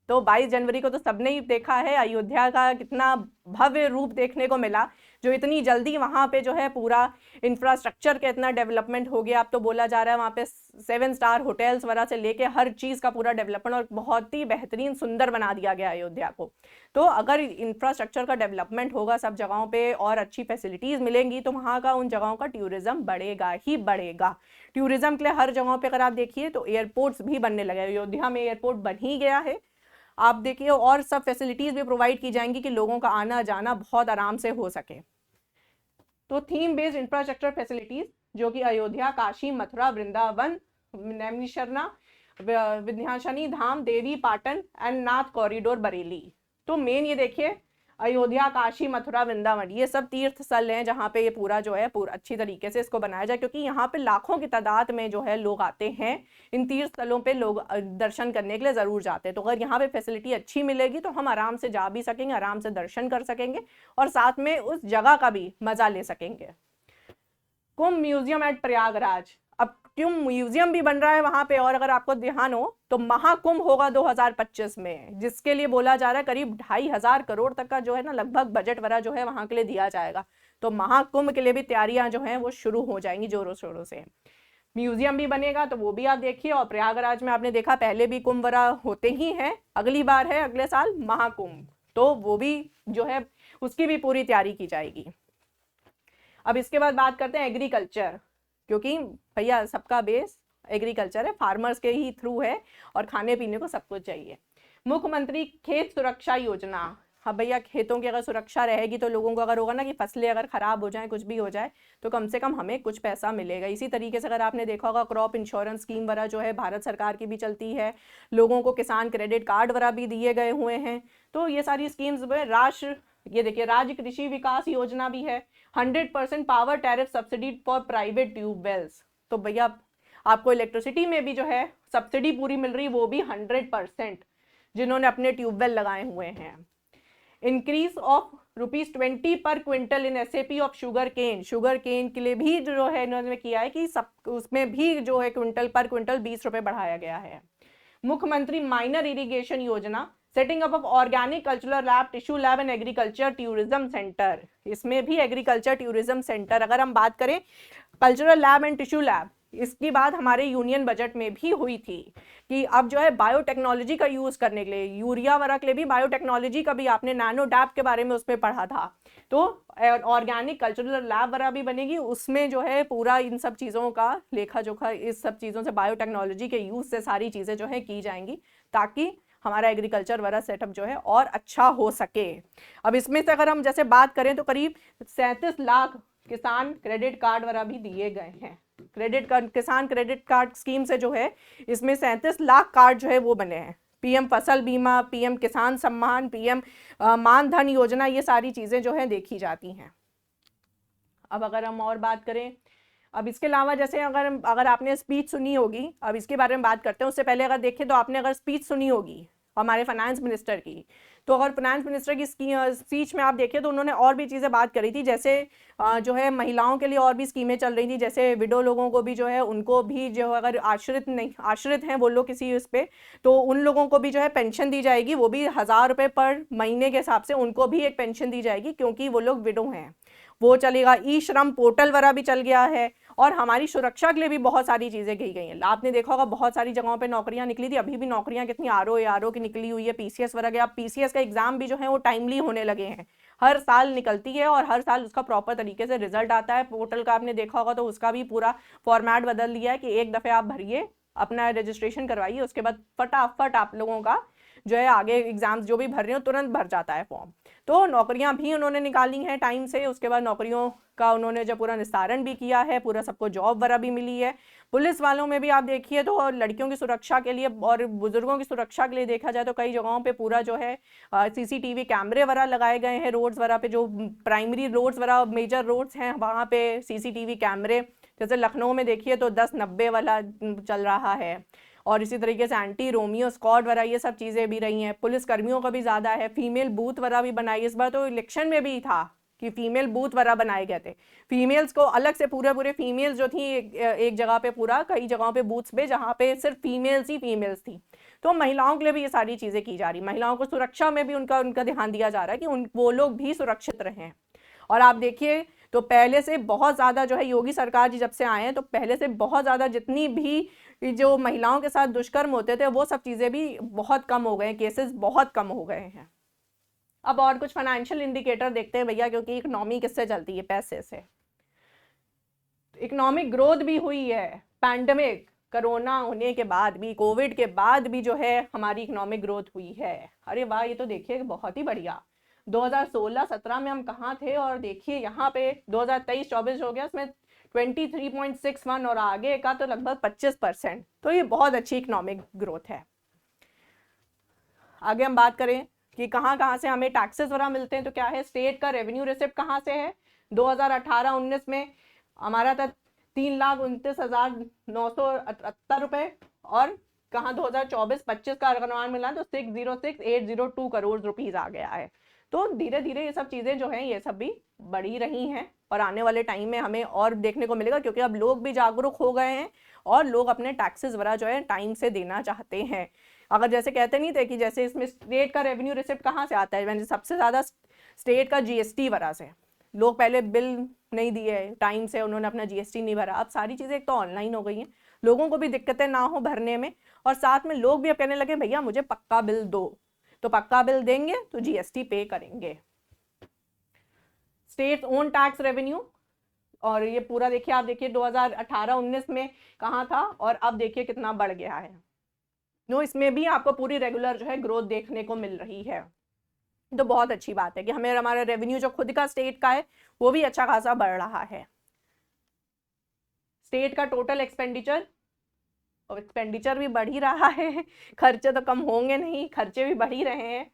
S1: तो 22 जनवरी को तो सबने ही देखा है अयोध्या का कितना भव्य रूप देखने को मिला, जो इतनी जल्दी वहाँ पे जो है पूरा इंफ्रास्ट्रक्चर का इतना डेवलपमेंट हो गया। अब तो बोला जा रहा है वहाँ पे 7 स्टार होटल्स वगैरह से लेके हर चीज़ का पूरा डेवलपमेंट और बहुत ही बेहतरीन सुंदर बना दिया गया अयोध्या को। तो अगर इंफ्रास्ट्रक्चर का डेवलपमेंट होगा सब जगहों पे और अच्छी फैसिलिटीज़ मिलेंगी तो वहाँ का उन जगहों का टूरिज्म बढ़ेगा ही बढ़ेगा। टूरिज्म के लिए हर जगहों पर अगर आप देखिए तो एयरपोर्ट्स भी बनने लगे। अयोध्या में एयरपोर्ट बन ही गया है, आप देखिए, और सब फैसिलिटीज़ भी प्रोवाइड की जाएंगी कि लोगों का आना जाना बहुत आराम से हो सके। तो थीम बेस्ड इंफ्रास्ट्रक्चर फैसिलिटीज़ जो कि अयोध्या, काशी, मथुरा, वृंदावन, नैमिषारण्य, विंध्याचली धाम, देवी पाटन एंड नाथ कॉरिडोर, बरेली। तो मेन ये देखिए, अयोध्या, काशी, मथुरा, वृंदावन, ये सब तीर्थ स्थल हैं जहाँ पे ये पूरा जो है पूरा अच्छी तरीके से इसको बनाया जाए, क्योंकि यहाँ पे लाखों की तादाद में जो है लोग आते हैं। इन तीर्थ स्थलों पे लोग दर्शन करने के लिए ज़रूर जाते हैं। तो अगर यहाँ पे फैसिलिटी अच्छी मिलेगी तो हम आराम से जा भी सकेंगे, आराम से दर्शन कर सकेंगे और साथ में उस जगह का भी मज़ा ले सकेंगे। कुंभ म्यूजियम एट प्रयागराज। अब क्यों म्यूजियम भी बन रहा है वहां पे, और अगर आपको ध्यान हो तो महाकुंभ होगा 2025 में, जिसके लिए बोला जा रहा है करीब 2,500 करोड़ तक का जो है ना लगभग बजट वगैरह जो है वहां के लिए दिया जाएगा। तो महाकुंभ के लिए भी तैयारियां जो हैं वो शुरू हो जाएंगी जोरों शोरों से। म्यूजियम भी बनेगा तो वो भी आप देखिए, और प्रयागराज में आपने देखा पहले भी कुंभ वगैरह होते ही हैं, अगली बार है अगले साल महाकुंभ, तो वो भी जो है उसकी भी पूरी तैयारी की जाएगी। अब इसके बाद बात करते हैं एग्रीकल्चर, क्योंकि भैया सबका बेस एग्रीकल्चर है, फार्मर्स के ही थ्रू है और खाने पीने को सब कुछ चाहिए। मुख्यमंत्री खेत सुरक्षा योजना। हाँ भैया, खेतों की अगर सुरक्षा रहेगी तो लोगों को अगर होगा ना कि फसलें अगर खराब हो जाएं, कुछ भी हो जाए, तो कम से कम हमें कुछ पैसा मिलेगा। इसी तरीके से अगर आपने देखा होगा क्रॉप इंश्योरेंस स्कीम वगैरह जो है भारत सरकार की भी चलती है, लोगों को किसान क्रेडिट कार्ड वगैरह भी दिए गए हुए हैं। तो ये सारी स्कीम्स में ये देखिए राज्य कृषि विकास योजना भी है, 100% power tariff subsidy for private tube wells. तो भैया आपको इलेक्ट्रिसिटी में भी जो है सब्सिडी पूरी मिल रही, वो भी 100% जिन्होंने अपने ट्यूबवेल लगाए हुए हैं। Increase of ₹20 per quintal in SAP of sugar cane. Sugar cane के लिए भी जो है इन्होंने किया है कि सब उसमें भी जो है क्विंटल पर क्विंटल 20 रुपये बढ़ाया गया है। मुख्यमंत्री माइनर इरिगेशन योजना, setting up of organic cultural lab, tissue lab and agriculture tourism centre. इसमें भी एग्रीकल्चर टूरिज्म सेंटर, अगर हम बात करें cultural lab and tissue lab, इसकी बात हमारे यूनियन बजट में भी हुई थी कि अब जो है बायोटेक्नोलॉजी का यूज़ करने के लिए, यूरिया वगैरह के लिए भी बायोटेक्नोलॉजी का भी आपने नैनो डैप के बारे में उसमें पढ़ा था, तो ऑर्गेनिक कल्चरल लैब वगैरह भी बनेगी, उसमें जो है पूरा इन सब चीज़ों का लेखा जोखा, इस सब चीज़ों से बायोटेक्नोलॉजी के यूज़ से सारी चीज़ें जो है की जाएंगी, ताकि हमारा एग्रीकल्चर वाला सेटअप जो है और अच्छा हो सके। अब इसमें से अगर हम जैसे बात करें तो करीब 37 लाख किसान क्रेडिट कार्ड वगैरह भी दिए गए हैं। क्रेडिट कार्ड, किसान क्रेडिट कार्ड स्कीम से जो है इसमें 37 लाख कार्ड जो है वो बने हैं। PM फसल बीमा, PM किसान सम्मान, PM मान धन योजना, ये सारी चीज़ें जो है देखी जाती हैं। अब अगर हम और बात करें, अब इसके अलावा जैसे अगर आपने स्पीच सुनी होगी, अब इसके बारे में बात करते हैं, उससे पहले अगर देखें तो आपने अगर स्पीच सुनी होगी हमारे फाइनेंस मिनिस्टर की, तो अगर फाइनेंस मिनिस्टर की स्पीच में आप देखिए तो उन्होंने और भी चीज़ें बात करी थी, जैसे जो है महिलाओं के लिए और भी स्कीमें चल रही थी, जैसे विडो लोगों को भी जो है उनको भी जो अगर आश्रित हैं वो लोग किसी उस पर, तो उन लोगों को भी जो है पेंशन दी जाएगी, वो भी 1,000 रुपये पर महीने के हिसाब से उनको भी एक पेंशन दी जाएगी, क्योंकि वो लोग विडो हैं, वो चलेगा। ई श्रम पोर्टल वगैरह भी चल गया है, और हमारी सुरक्षा के लिए भी बहुत सारी चीज़ें की गई हैं। आपने देखा होगा बहुत सारी जगहों पे नौकरियां निकली थी, अभी भी नौकरियां कितनी आरओ की निकली हुई है, PCS वगैरह। अब PCS का एग्जाम भी जो है वो टाइमली होने लगे हैं, हर साल निकलती है और हर साल उसका प्रॉपर तरीके से रिजल्ट आता है। पोर्टल का आपने देखा होगा तो उसका भी पूरा फॉर्मेट बदल दिया है कि एक दफ़े आप भरिए, अपना रजिस्ट्रेशन करवाइए, उसके बाद फटाफट आप लोगों का जो है आगे एग्जाम्स जो भी भर रहे हो तुरंत भर जाता है फॉर्म। तो नौकरियां भी उन्होंने निकाली हैं टाइम से, उसके बाद नौकरियों का उन्होंने जब पूरा निस्तारण भी किया है, पूरा सबको जॉब वगैरह भी मिली है। पुलिस वालों में भी आप देखिए तो लड़कियों की सुरक्षा के लिए और बुजुर्गों की सुरक्षा के लिए देखा जाए तो कई जगहों पे पूरा जो है CCTV कैमरे वगैरह लगाए गए हैं, रोड्स वगैरह पे जो प्राइमरी रोड्स वगैरह मेजर रोड्स हैं वहाँ पे CCTV कैमरे, जैसे लखनऊ में देखिए तो 10-90 वाला चल रहा है, और इसी तरीके से एंटी रोमियो स्क्वाड वगैरह ये सब चीज़ें भी रही हैं। पुलिस कर्मियों का भी ज़्यादा है, फीमेल बूथ वगैरह भी बनाई। इस बार तो इलेक्शन में भी था कि फीमेल बूथ वगैरह बनाए गए थे, फीमेल्स को अलग से पूरे फीमेल्स जो थी एक जगह पे, पूरा कई जगहों पे बूथ्स पे जहाँ पे सिर्फ फीमेल्स ही फीमेल्स थी। तो महिलाओं के लिए भी ये सारी चीज़ें की जा रही, महिलाओं को सुरक्षा में भी उनका ध्यान दिया जा रहा है कि वो लोग भी सुरक्षित रहें। और आप देखिए तो पहले से बहुत ज़्यादा जो है योगी सरकार जी जब से आए हैं तो पहले से बहुत ज़्यादा जितनी भी जो महिलाओं के साथ दुष्कर्म होते थे वो सब चीज़ें भी बहुत कम हो गए हैं, केसेस बहुत कम हो गए हैं। अब और कुछ फाइनेंशियल इंडिकेटर देखते हैं भैया, क्योंकि इकोनॉमी किससे चलती है? पैसे से। इकोनॉमिक ग्रोथ भी हुई है, पैंडेमिक कोरोना होने के बाद भी, कोविड के बाद भी जो है हमारी इकोनॉमिक ग्रोथ हुई है। अरे वाह, ये तो देखिए बहुत ही बढ़िया। 2016-17 में हम कहाँ थे, और देखिए यहाँ पे 2023-24 हो गया, इसमें 23.61 और आगे का तो लगभग 25%। तो ये बहुत अच्छी इकोनॉमिक ग्रोथ है। आगे हम बात करें कि कहाँ कहाँ से हमें टैक्सेस वगैरह मिलते हैं, तो क्या है, स्टेट का रेवेन्यू रिसिप्ट कहाँ से है? 2018-19 में हमारा था 3,29,978 रुपये, और कहाँ 2024-25 का अनुमान मिला तो 606,802 करोड़ रुपीज आ गया है। तो धीरे धीरे ये सब चीज़ें जो हैं ये सब भी बढ़ी रही हैं, और आने वाले टाइम में हमें और देखने को मिलेगा, क्योंकि अब लोग भी जागरूक हो गए हैं और लोग अपने टैक्सेस वगैरह जो है टाइम से देना चाहते हैं। अगर जैसे कहते नहीं थे कि जैसे इसमें स्टेट का रेवेन्यू रिसिप्ट कहाँ से आता है, मैंने सबसे ज़्यादा स्टेट का जीएसटी वगैरह से। लोग पहले बिल नहीं दिए टाइम से, उन्होंने अपना जीएसटी नहीं भरा। अब सारी चीज़ें एक तो ऑनलाइन हो गई हैं, लोगों को भी दिक्कतें ना हो भरने में, और साथ में लोग भी अब कहने लगे भैया मुझे पक्का बिल दो, तो पक्का बिल देंगे तो जीएसटी पे करेंगे। स्टेट ओन टैक्स रेवेन्यू, और ये पूरा देखिए, आप देखिए 2018-19 में कहाँ था और अब देखिए कितना बढ़ गया है। नो, इसमें भी आपको पूरी रेगुलर जो है ग्रोथ देखने को मिल रही है। तो बहुत अच्छी बात है कि हमें हमारा रेवेन्यू जो खुद का स्टेट का है वो भी अच्छा खासा बढ़ रहा है। स्टेट का टोटल एक्सपेंडिचर, और एक्सपेंडिचर भी बढ़ ही रहा है, खर्चे तो कम होंगे नहीं, खर्चे भी बढ़ ही रहे हैं।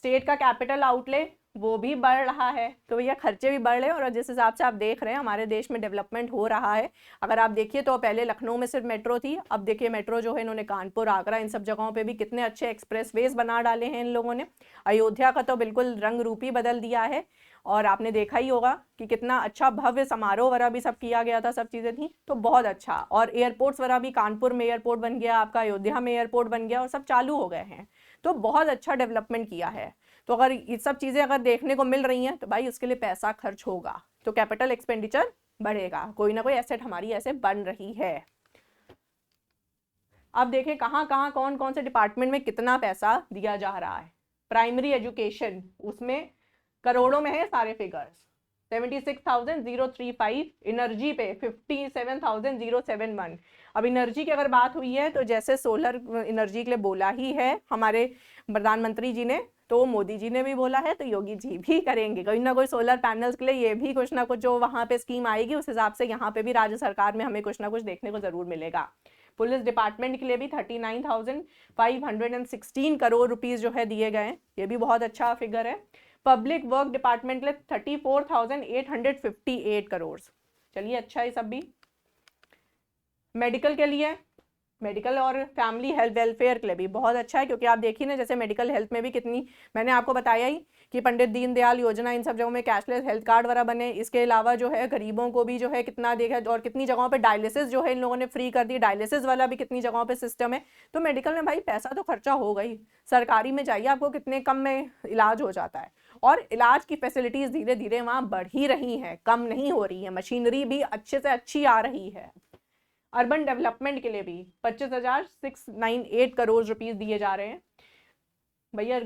S1: स्टेट का कैपिटल आउटले वो भी बढ़ रहा है, तो भैया खर्चे भी बढ़ रहे हैं। और जिस हिसाब से आप देख रहे हैं हमारे देश में डेवलपमेंट हो रहा है, अगर आप देखिए तो पहले लखनऊ में सिर्फ मेट्रो थी, अब देखिए मेट्रो जो है इन्होंने कानपुर, आगरा, इन सब जगहों पे भी कितने अच्छे एक्सप्रेसवेज बना डाले हैं इन लोगों ने। अयोध्या का तो बिल्कुल रंग रूप ही बदल दिया है, और आपने देखा ही होगा कि कितना अच्छा भव्य समारोह वगैरह भी सब किया गया था, सब चीज़ें थी, तो बहुत अच्छा। और एयरपोर्ट्स वगैरह भी, कानपुर में एयरपोर्ट बन गया आपका, अयोध्या में एयरपोर्ट बन गया, और सब चालू हो गए हैं। तो बहुत अच्छा डेवलपमेंट किया है। तो अगर ये सब चीज़ें अगर देखने को मिल रही हैं तो भाई उसके लिए पैसा खर्च होगा, तो कैपिटल एक्सपेंडिचर बढ़ेगा, कोई ना कोई एसेट हमारी ऐसे बन रही है। अब देखें कहाँ कहाँ कौन कौन से डिपार्टमेंट में कितना पैसा दिया जा रहा है। प्राइमरी एजुकेशन, उसमें करोड़ों में है सारे फिगर्स, 76,035। एनर्जी पे 57,071। अब एनर्जी की अगर बात हुई है तो जैसे सोलर एनर्जी के लिए बोला ही है हमारे प्रधानमंत्री जी ने, तो मोदी जी ने भी बोला है, तो योगी जी भी करेंगे कोई ना कोई सोलर पैनल्स के लिए। ये भी कुछ ना कुछ जो वहाँ पे स्कीम आएगी उस हिसाब से यहाँ पे भी राज्य सरकार में हमें कुछ ना कुछ देखने को जरूर मिलेगा। पुलिस डिपार्टमेंट के लिए भी 39,516 करोड़ रुपीस जो है दिए गए, ये भी बहुत अच्छा फिगर है। पब्लिक वर्क डिपार्टमेंट के लिए 34,858 करोड़, चलिए अच्छा है सब भी। मेडिकल के लिए, मेडिकल और फैमिली हेल्थ वेलफेयर के लिए भी बहुत अच्छा है, क्योंकि आप देखिए ना जैसे मेडिकल हेल्थ में भी कितनी, मैंने आपको बताया ही कि पंडित दीनदयाल योजना, इन सब जगहों में कैशलेस हेल्थ कार्ड वगैरह बने। इसके अलावा जो है गरीबों को भी जो है कितना देखा, और कितनी जगहों पे डायलिसिस जो है इन लोगों ने फ्री कर दी, डायलिसिस वाला भी कितनी जगहों पे सिस्टम है। तो मेडिकल में भाई पैसा तो खर्चा होगा ही, सरकारी में जाइए आपको कितने कम में इलाज हो जाता है, और इलाज की फैसिलिटीज धीरे धीरे वहाँ बढ़ ही रही हैं, कम नहीं हो रही है, मशीनरी भी अच्छे से अच्छी आ रही है। अर्बन डेवलपमेंट के लिए भी 25,698 करोड़ रुपीस दिए जा रहे हैं। भैया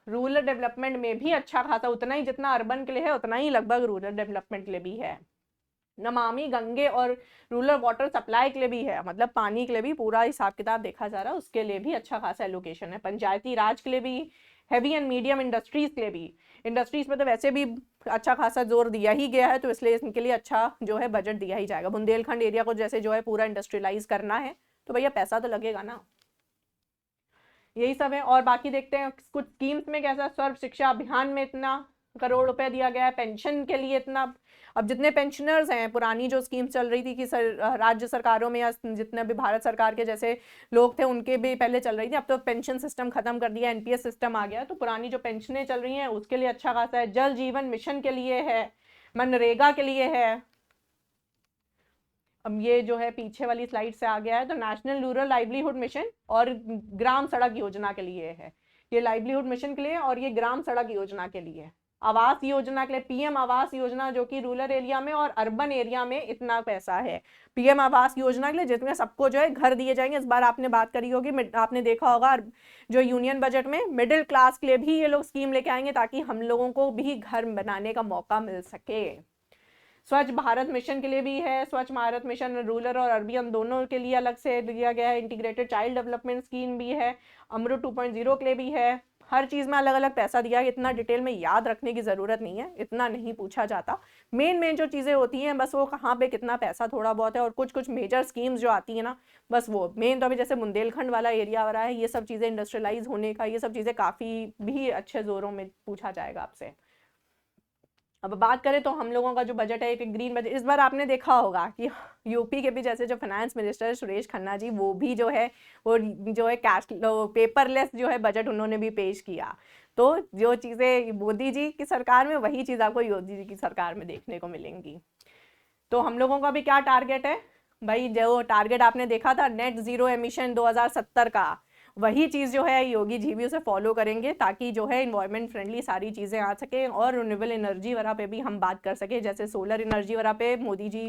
S1: रूरल डेवलपमेंट में भी अच्छा खासा, उतना ही जितना अर्बन के लिए है उतना ही लगभग रूरल डेवलपमेंट के लिए भी है। नमामि गंगे और रूरल वाटर सप्लाई के लिए भी है, मतलब पानी के लिए भी पूरा हिसाब किताब देखा जा रहा है, उसके लिए भी अच्छा खासा एलोकेशन है। पंचायती राज के लिए भी, हैवी एंड मीडियम इंडस्ट्रीज के लिए भी, इंडस्ट्रीज में तो वैसे भी अच्छा खासा जोर दिया ही गया है, तो इसलिए इनके लिए अच्छा जो है बजट दिया ही जाएगा। बुंदेलखंड एरिया को जैसे जो है पूरा इंडस्ट्रियलाइज करना है, तो भैया पैसा तो लगेगा ना, यही सब है। और बाकी देखते हैं कुछ स्कीम्स में कैसा, सर्व शिक्षा अभियान में इतना करोड़ रुपए दिया गया है पेंशन के लिए इतना। अब जितने पेंशनर्स हैं, पुरानी जो स्कीम चल रही थी कि राज्य सरकारों में या जितने भी भारत सरकार के जैसे लोग थे उनके भी पहले चल रही थी, अब तो पेंशन सिस्टम खत्म कर दिया, एनपीएस सिस्टम आ गया, तो पुरानी जो पेंशनें चल रही हैं उसके लिए अच्छा खासा है। जल जीवन मिशन के लिए है, मनरेगा के लिए है। अब ये जो है पीछे वाली स्लाइड से आ गया है, तो नेशनल रूरल लाइवलीहुड मिशन और ग्राम सड़क योजना के लिए है। ये लाइवलीहुड मिशन के लिए और ये ग्राम सड़क योजना के लिए। आवास योजना के लिए पीएम आवास योजना, जो कि रूरल एरिया में और अर्बन एरिया में इतना पैसा है। पीएम आवास योजना के लिए जिसमें सबको जो है घर दिए जाएंगे। इस बार आपने बात करी होगी, आपने देखा होगा जो यूनियन बजट में मिडिल क्लास के लिए भी ये लोग स्कीम लेके आएंगे ताकि हम लोगों को भी घर बनाने का मौका मिल सके। स्वच्छ भारत मिशन के लिए भी है, स्वच्छ भारत मिशन रूरल और अर्बन दोनों के लिए अलग से दिया गया है। इंटीग्रेटेड चाइल्ड डेवलपमेंट स्कीम भी है, अमृत 2.0 के लिए भी है। हर चीज़ में अलग अलग पैसा दिया है। इतना डिटेल में याद रखने की ज़रूरत नहीं है, इतना नहीं पूछा जाता। मेन जो चीज़ें होती हैं बस वो कहाँ पे कितना पैसा थोड़ा बहुत है, और कुछ कुछ मेजर स्कीम्स जो आती है ना, बस वो मेन तो अभी जैसे बुंदेलखंड वाला एरिया वाला है, ये सब चीज़ें इंडस्ट्रियलाइज होने का, ये सब चीज़ें काफ़ी भी अच्छे ज़ोरों में पूछा जाएगा आपसे। अब बात करें तो हम लोगों का जो बजट है एक ग्रीन बजट। इस बार आपने देखा होगा कि यूपी के भी जैसे जो फाइनेंस मिनिस्टर सुरेश खन्ना जी, वो भी जो है वो जो है कैश पेपरलेस जो है बजट उन्होंने भी पेश किया। तो जो चीज़ें मोदी जी की सरकार में, वही चीज़ आपको योगी जी की सरकार में देखने को मिलेंगी। तो हम लोगों का भी क्या टारगेट है भाई, जो टारगेट आपने देखा था नेट जीरो एमिशन 2070 का, वही चीज़ जो है योगी जी भी उसे फॉलो करेंगे ताकि जो है इन्वायरमेंट फ्रेंडली सारी चीज़ें आ सके और रिन्यूएबल एनर्जी वगैरह पे भी हम बात कर सके। जैसे सोलर एनर्जी वगैरह पे मोदी जी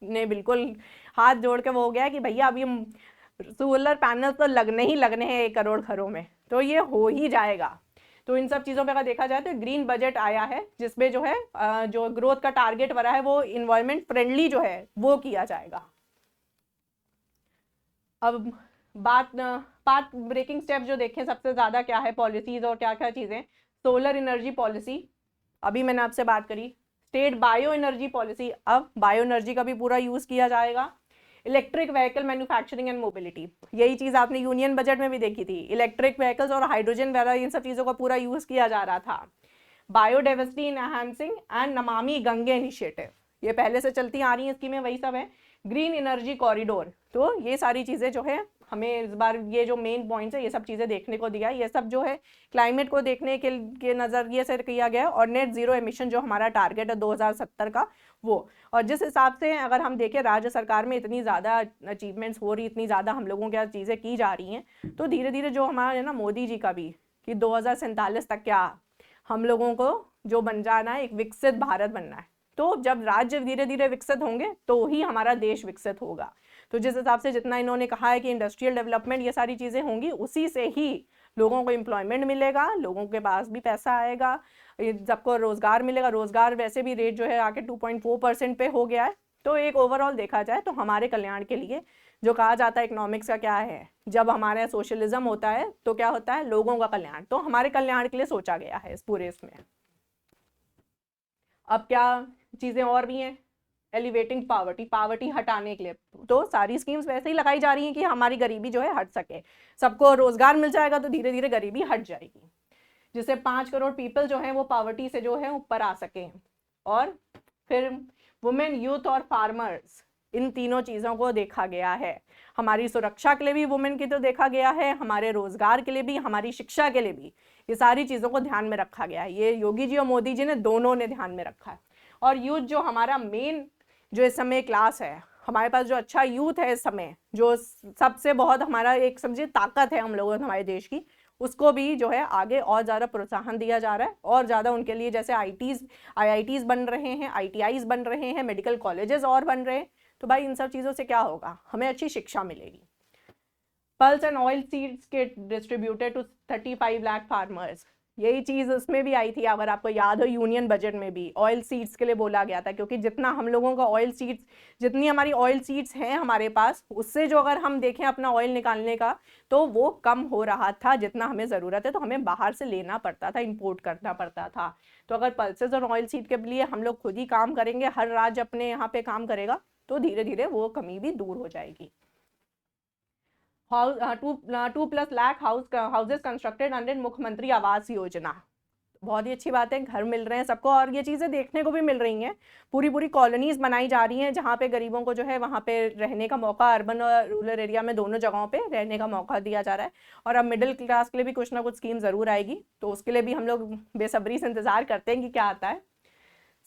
S1: ने बिल्कुल हाथ जोड़ के वो हो गया कि भैया अभी सोलर पैनल तो लगने ही लगने हैं 1 करोड़ घरों में, तो ये हो ही जाएगा। तो इन सब चीज़ों पे अगर देखा जाए तो ग्रीन बजट आया है जिसमें जो है जो ग्रोथ का टारगेट बना है वो इन्वायरमेंट फ्रेंडली जो है वो किया जाएगा। अब बात ब्रेकिंग स्टेप जो देखें सबसे ज़्यादा क्या है पॉलिसीज़ और क्या क्या चीज़ें। सोलर एनर्जी पॉलिसी अभी मैंने आपसे बात करी। स्टेट बायो एनर्जी पॉलिसी, अब बायो एनर्जी का भी पूरा यूज़ किया जाएगा। Electric vehicle manufacturing and mobility, यही चीज़ आपने यूनियन बजट में भी देखी थी। इलेक्ट्रिक व्हीकल्स और हाइड्रोजन वगैरह इन सब चीज़ों का पूरा यूज़ किया जा रहा था। Biodiversity enhancing and Namami Gange initiative, ये पहले से चलती आ रही हैं स्कीमें, वही सब है। ग्रीन एनर्जी कॉरिडोर, तो ये सारी चीज़ें जो है हमें इस बार ये जो मेन पॉइंट्स है ये सब चीज़ें देखने को दिया है। ये सब जो है क्लाइमेट को देखने के नज़रिए से किया गया है। और नेट जीरो एमिशन जो हमारा टारगेट है 2070 का वो, और जिस हिसाब से अगर हम देखें राज्य सरकार में इतनी ज़्यादा अचीवमेंट्स हो रही, इतनी ज़्यादा हम लोगों क्या चीज़ें की जा रही हैं, तो धीरे धीरे जो हमारा ना मोदी जी का भी कि 2047 तक क्या हम लोगों को जो बन जाना है एक विकसित भारत बनना है। तो जब राज्य धीरे धीरे विकसित होंगे तो ही हमारा देश विकसित होगा। तो जिस हिसाब से जितना इन्होंने कहा है कि इंडस्ट्रियल डेवलपमेंट ये सारी चीज़ें होंगी, उसी से ही लोगों को एम्प्लॉयमेंट मिलेगा, लोगों के पास भी पैसा आएगा, सबको रोज़गार मिलेगा। रोज़गार वैसे भी रेट जो है आके 2.4% पे हो गया है। तो एक ओवरऑल देखा जाए तो हमारे कल्याण के लिए जो कहा जाता है इकोनॉमिक्स का क्या है, जब हमारे सोशलिज्म होता है तो क्या होता है, लोगों का कल्याण, तो हमारे कल्याण के लिए सोचा गया है इस पूरे इसमें। अब क्या चीज़ें और भी हैं, एलिवेटिंग पावर्टी हटाने के लिए तो सारी स्कीम्स वैसे ही लगाई जा रही हैं कि हमारी गरीबी जो है हट सके, सबको रोजगार मिल जाएगा तो धीरे धीरे गरीबी हट जाएगी, जिससे 5 करोड़ पीपल जो हैं वो पावर्टी से जो है ऊपर आ सकें। और फिर वुमेन, यूथ और फार्मर्स, इन तीनों चीज़ों को देखा गया है। हमारी सुरक्षा के लिए भी वुमेन की तो देखा गया है, हमारे रोजगार के लिए भी, हमारी शिक्षा के लिए भी, ये सारी चीज़ों को ध्यान में रखा गया है। ये योगी जी और मोदी जी ने दोनों ने ध्यान में रखा है। और यूथ जो हमारा मेन जो इस समय क्लास है, हमारे पास जो अच्छा यूथ है इस समय, जो सबसे बहुत हमारा एक समझिए ताकत है हम लोगों हमारे देश की, उसको भी जो है आगे और ज़्यादा प्रोत्साहन दिया जा रहा है। और ज़्यादा उनके लिए जैसे IITs बन रहे हैं, ITIs बन रहे हैं, मेडिकल कॉलेजेस और बन रहे हैं। तो भाई इन सब चीज़ों से क्या होगा, हमें अच्छी शिक्षा मिलेगी। पल्स एंड ऑयल सीड्स के डिस्ट्रीब्यूटेड टू 35 लाख फार्मर्स, यही चीज़ उसमें भी आई थी, अगर आपको याद हो यूनियन बजट में भी ऑयल सीड्स के लिए बोला गया था, क्योंकि जितना हम लोगों का ऑयल सीड्स, जितनी हमारी ऑयल सीड्स हैं हमारे पास, उससे जो अगर हम देखें अपना ऑयल निकालने का तो वो कम हो रहा था जितना हमें ज़रूरत है, तो हमें बाहर से लेना पड़ता था, इंपोर्ट करना पड़ता था। तो अगर पल्सेस और ऑयल सीड के लिए हम लोग खुद ही काम करेंगे, हर राज्य अपने यहाँ पे काम करेगा, तो धीरे धीरे वो कमी भी दूर हो जाएगी। 2+ लाख हाउसेज कंस्ट्रक्टेड अंडर मुख्यमंत्री आवास योजना, बहुत ही अच्छी बात है, घर मिल रहे हैं सबको और ये चीज़ें देखने को भी मिल रही हैं। पूरी पूरी कॉलोनीज बनाई जा रही हैं जहाँ पे गरीबों को जो है वहाँ पे रहने का मौका, अर्बन और रूरल एरिया में दोनों जगहों पे रहने का मौका दिया जा रहा है। और अब मिडिल क्लास के लिए भी कुछ ना कुछ स्कीम ज़रूर आएगी, तो उसके लिए भी हम लोग बेसब्री से इंतज़ार करते हैं कि क्या आता है।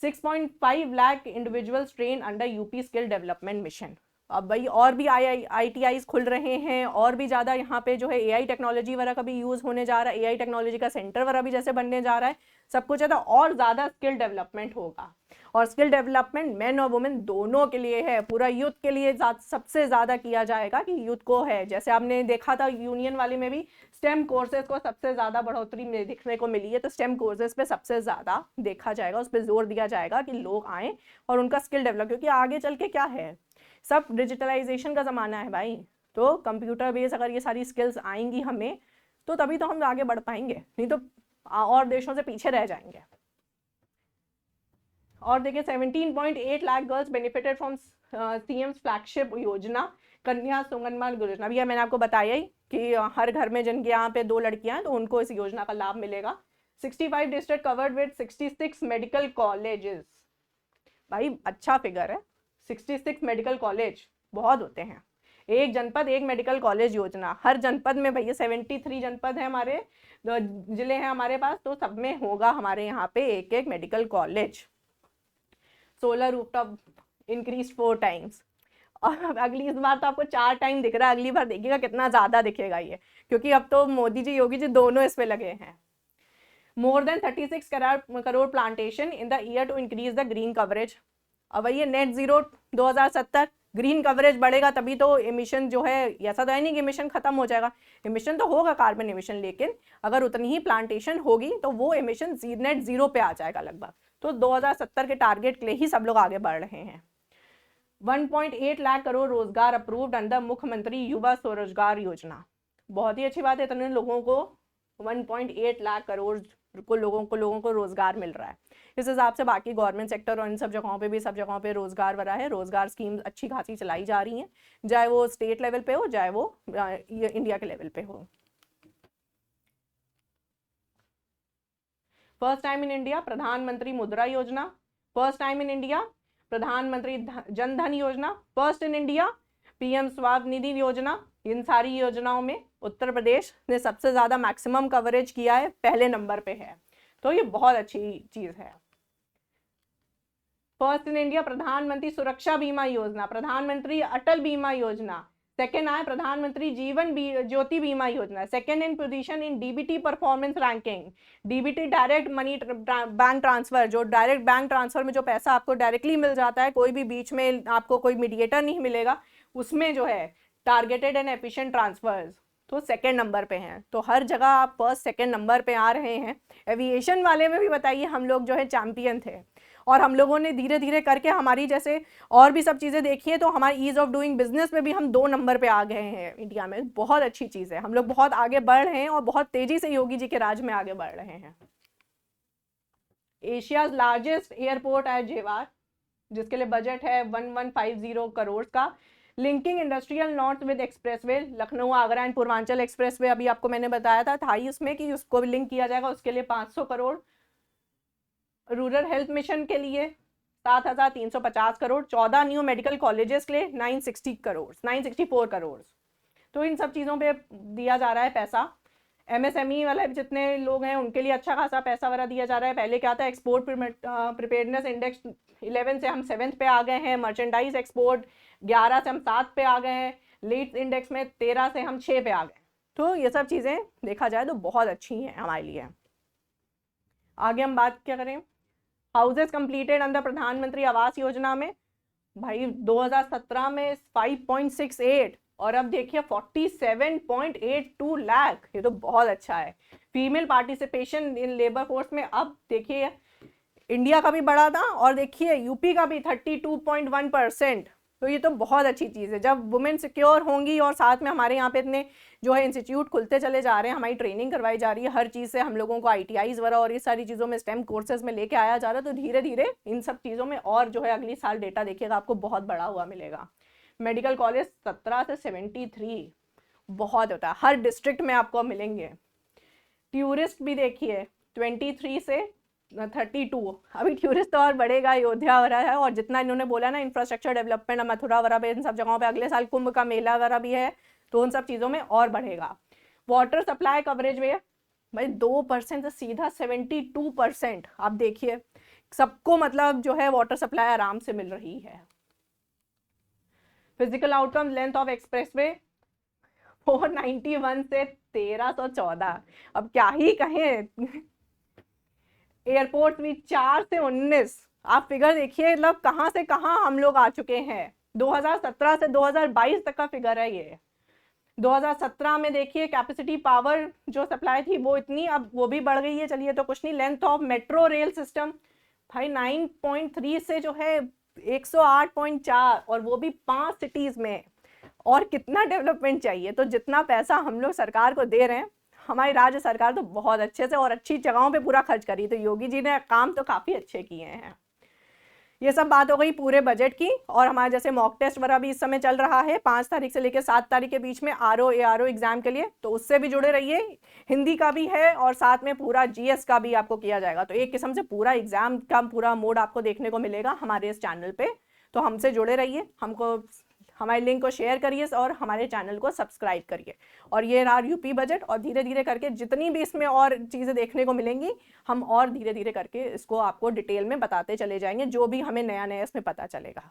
S1: 6.5 lakh individuals train under UP skill development mission. अब भाई और भी ITIs खुल रहे हैं, और भी ज़्यादा यहाँ पे जो है AI टेक्नोलॉजी वगैरह का भी यूज़ होने जा रहा है, AI टेक्नोलॉजी का सेंटर वगैरह भी जैसे बनने जा रहा है। सब कुछ है तो और ज़्यादा स्किल डेवलपमेंट होगा, और स्किल डेवलपमेंट मेन और वुमेन दोनों के लिए है, पूरा यूथ के लिए सबसे ज़्यादा किया जाएगा कि यूथ को है। जैसे आपने देखा था यूनियन वाले में भी स्टेम कोर्सेज को सबसे ज़्यादा बढ़ोतरी में दिखने को मिली है, तो स्टेम कोर्सेज पे सबसे ज़्यादा देखा जाएगा, उस पर जोर दिया जाएगा कि लोग आएँ और उनका स्किल डेवलप, क्योंकि आगे चल के क्या है, सब डिजिटलाइजेशन का ज़माना है भाई। तो कंप्यूटर बेस अगर ये सारी स्किल्स आएंगी हमें, तो तभी तो हम आगे बढ़ पाएंगे, नहीं तो और देशों से पीछे रह जाएंगे। और देखिए 17.8 lakh girls benefited from CM's flagship योजना कन्या सुमंगल योजना। अभी मैंने आपको बताया ही कि हर घर में जिनके यहाँ पे 2 लड़कियां हैं तो उनको इस योजना का लाभ मिलेगा। 65 district covered with 66 medical colleges. भाई अच्छा फिगर है, 66 मेडिकल कॉलेज बहुत होते हैं। एक जनपद एक मेडिकल कॉलेज योजना, हर जनपद में भैया 73 जनपद है हमारे, जिले हैं हमारे पास, तो सब में होगा हमारे यहाँ पे एक एक medical college. Solar rooftop increase 4 times, और अगली इस बार तो आपको 4 टाइम दिख रहा है, अगली बार देखिएगा कितना ज़्यादा दिखेगा ये, क्योंकि अब तो मोदी जी योगी जी दोनों इस पे लगे हैं। More than 36 crore plantation in the year to increase the green coverage. अब ये नेट जीरो 2070, ग्रीन कवरेज बढ़ेगा तभी तो एमिशन जो है, ऐसा तो है नहीं कि एमिशन खत्म हो जाएगा, एमिशन तो होगा कार्बन एमिशन, लेकिन अगर उतनी ही प्लांटेशन होगी तो वो एमिशन नेट जीरो पे आ जाएगा लगभग। तो 2070 के टारगेट के लिए ही सब लोग आगे बढ़ रहे हैं। 1.8 लाख करोड़ रोजगार अप्रूव्ड अंडर मुख्यमंत्री युवा स्वरोजगार योजना। बहुत ही अच्छी बात है, इतने लोगों को 1.8 लाख करोड़ लोगों को रोजगार मिल रहा है। इस हिसाब से बाकी गवर्नमेंट सेक्टर और इन सब जगहों पे भी, सब जगहों पे रोजगार बढ़ा है, रोजगार स्कीम्स अच्छी खासी चलाई जा रही हैं, चाहे वो स्टेट लेवल पे हो चाहे वो इंडिया के लेवल पे हो। फर्स्ट टाइम इन इंडिया प्रधानमंत्री मुद्रा योजना, फर्स्ट टाइम इन इंडिया प्रधानमंत्री जन धन योजना, first in India PM Svanidhi योजना। इन सारी योजनाओं में उत्तर प्रदेश ने सबसे ज्यादा मैक्सिमम कवरेज किया है, पहले नंबर पे है, तो ये बहुत अच्छी चीज है। फर्स्ट इन इंडिया प्रधानमंत्री सुरक्षा बीमा योजना, प्रधानमंत्री अटल बीमा योजना, सेकेंड आए प्रधानमंत्री जीवन ज्योति बीमा योजना, second in position in DBT performance ranking. DBT direct money bank transfer, जो डायरेक्ट बैंक ट्रांसफर में जो पैसा आपको डायरेक्टली मिल जाता है, कोई भी बीच में आपको कोई मीडिएटर नहीं मिलेगा, उसमें जो है टारगेटेड एंड एफिशिएंट ट्रांसफर्स, तो सेकेंड नंबर पे हैं। तो हर जगह आप फर्स्ट सेकेंड नंबर पे आ रहे हैं। एविएशन वाले में भी बताइए, हम लोग जो है चैंपियन थे, और हम लोगों ने धीरे धीरे करके हमारी जैसे और भी सब चीज़ें देखिए, तो हमारी ईज ऑफ डूइंग बिजनेस में भी हम 2 नंबर पे आ गए हैं इंडिया में। बहुत अच्छी चीज़ है, हम लोग बहुत आगे बढ़ रहे हैं और बहुत तेजी से योगी जी के राज में आगे बढ़ रहे हैं। एशियाज लार्जेस्ट एयरपोर्ट है जेवर, जिसके लिए बजट है 1150 करोड़ का। Linking industrial north with expressway, Lucknow Agra and Purvanchal expressway, अभी आपको मैंने बताया था ही उसमें कि उसको भी लिंक किया जाएगा, उसके लिए 500 करोड़। रूरल हेल्थ मिशन के लिए 7,350 करोड़। 14 न्यू मेडिकल कॉलेजेस के लिए 964 करोड़। तो इन सब चीज़ों पे दिया जा रहा है पैसा। MSME वाले जितने लोग हैं उनके लिए अच्छा खासा पैसा वगैरह दिया जा रहा है। पहले क्या था, एक्सपोर्ट प्रिपेयर्डनेस इंडेक्स 11 से हम 7th पे आ गए हैं, मर्चेंडाइज एक्सपोर्ट 11 से हम 7 पे आ गए हैं, लीड्स इंडेक्स में 13 से हम 6 पे आ गए। तो ये सब चीज़ें देखा जाए तो बहुत अच्छी हैं हमारे लिए। आगे हम बात क्या करें, हाउसेज कंप्लीटेड अंडर प्रधानमंत्री आवास योजना में, भाई 2017 में 5.68 और अब देखिए 47.82 लाख, ये तो बहुत अच्छा है। Female participation in labour force में अब देखिए इंडिया का भी बढ़ा था और देखिए यूपी का भी 32.1%। तो ये तो बहुत अच्छी चीज़ है। जब वुमेन सिक्योर होंगी और साथ में हमारे यहाँ पे इतने जो है इंस्टीट्यूट खुलते चले जा रहे हैं, हमारी ट्रेनिंग करवाई जा रही है, हर चीज़ से हम लोगों को ITIs वगैरह और ये सारी चीज़ों में स्टेम कोर्सेज में लेके आया जा रहा है, तो धीरे धीरे इन सब चीज़ों में और जो है अगली साल डेटा देखिएगा आपको बहुत बड़ा हुआ मिलेगा। मेडिकल कॉलेज 17 से 73 बहुत होता है, हर डिस्ट्रिक्ट में आपको मिलेंगे। टूरिस्ट भी देखिए 23 से 32, अभी टूरिस्ट तो और बढ़ेगा, अयोध्या हो रहा है, और जितना इन्होंने बोला ना इंफ्रास्ट्रक्चर डेवलपमेंट, मथुरा वगैरह पे, इन सब जगहों पे अगले साल कुंभ का मेला वगैरह भी है, तो उन सब चीज़ों में और बढ़ेगा। वाटर सप्लाई कवरेज में भाई 2% से सीधा 72%, आप देखिए सबको मतलब जो है वाटर सप्लाई आराम से मिल रही है। Physical outcome, length of expressway 491 से 1314, अब क्या ही कहें। एयरपोर्ट भी 4 से 19, आप फिगर देखिए मतलब कहाँ से कहाँ हम लोग आ चुके हैं। 2017 से 2022 तक का फिगर है ये। 2017 में देखिए कैपेसिटी पावर जो सप्लाई थी वो इतनी, अब वो भी बढ़ गई है, चलिए तो कुछ नहीं। Length of metro rail system भाई 9.3 से जो है 108.4, और वो भी 5 सिटीज में। और कितना डेवलपमेंट चाहिए, तो जितना पैसा हम लोग सरकार को दे रहे हैं, हमारी राज्य सरकार तो बहुत अच्छे से और अच्छी जगहों पे पूरा खर्च करी, तो योगी जी ने काम तो काफ़ी अच्छे किए हैं। ये सब बात हो गई पूरे बजट की। और हमारे जैसे मॉक टेस्ट वगैरह भी इस समय चल रहा है 5 तारीख से लेकर 7 तारीख के बीच में, ARO एग्जाम के लिए, तो उससे भी जुड़े रहिए। हिंदी का भी है और साथ में पूरा GS का भी आपको किया जाएगा, तो एक किस्म से पूरा एग्जाम का पूरा मोड आपको देखने को मिलेगा हमारे इस चैनल पे। तो हमसे जुड़े रहिए, हमको हमारे लिंक को शेयर करिए और हमारे चैनल को सब्सक्राइब करिए। और ये रहा यूपी बजट, और धीरे धीरे करके जितनी भी इसमें और चीज़ें देखने को मिलेंगी, हम और धीरे धीरे करके इसको आपको डिटेल में बताते चले जाएंगे, जो भी हमें नया नया इसमें पता चलेगा।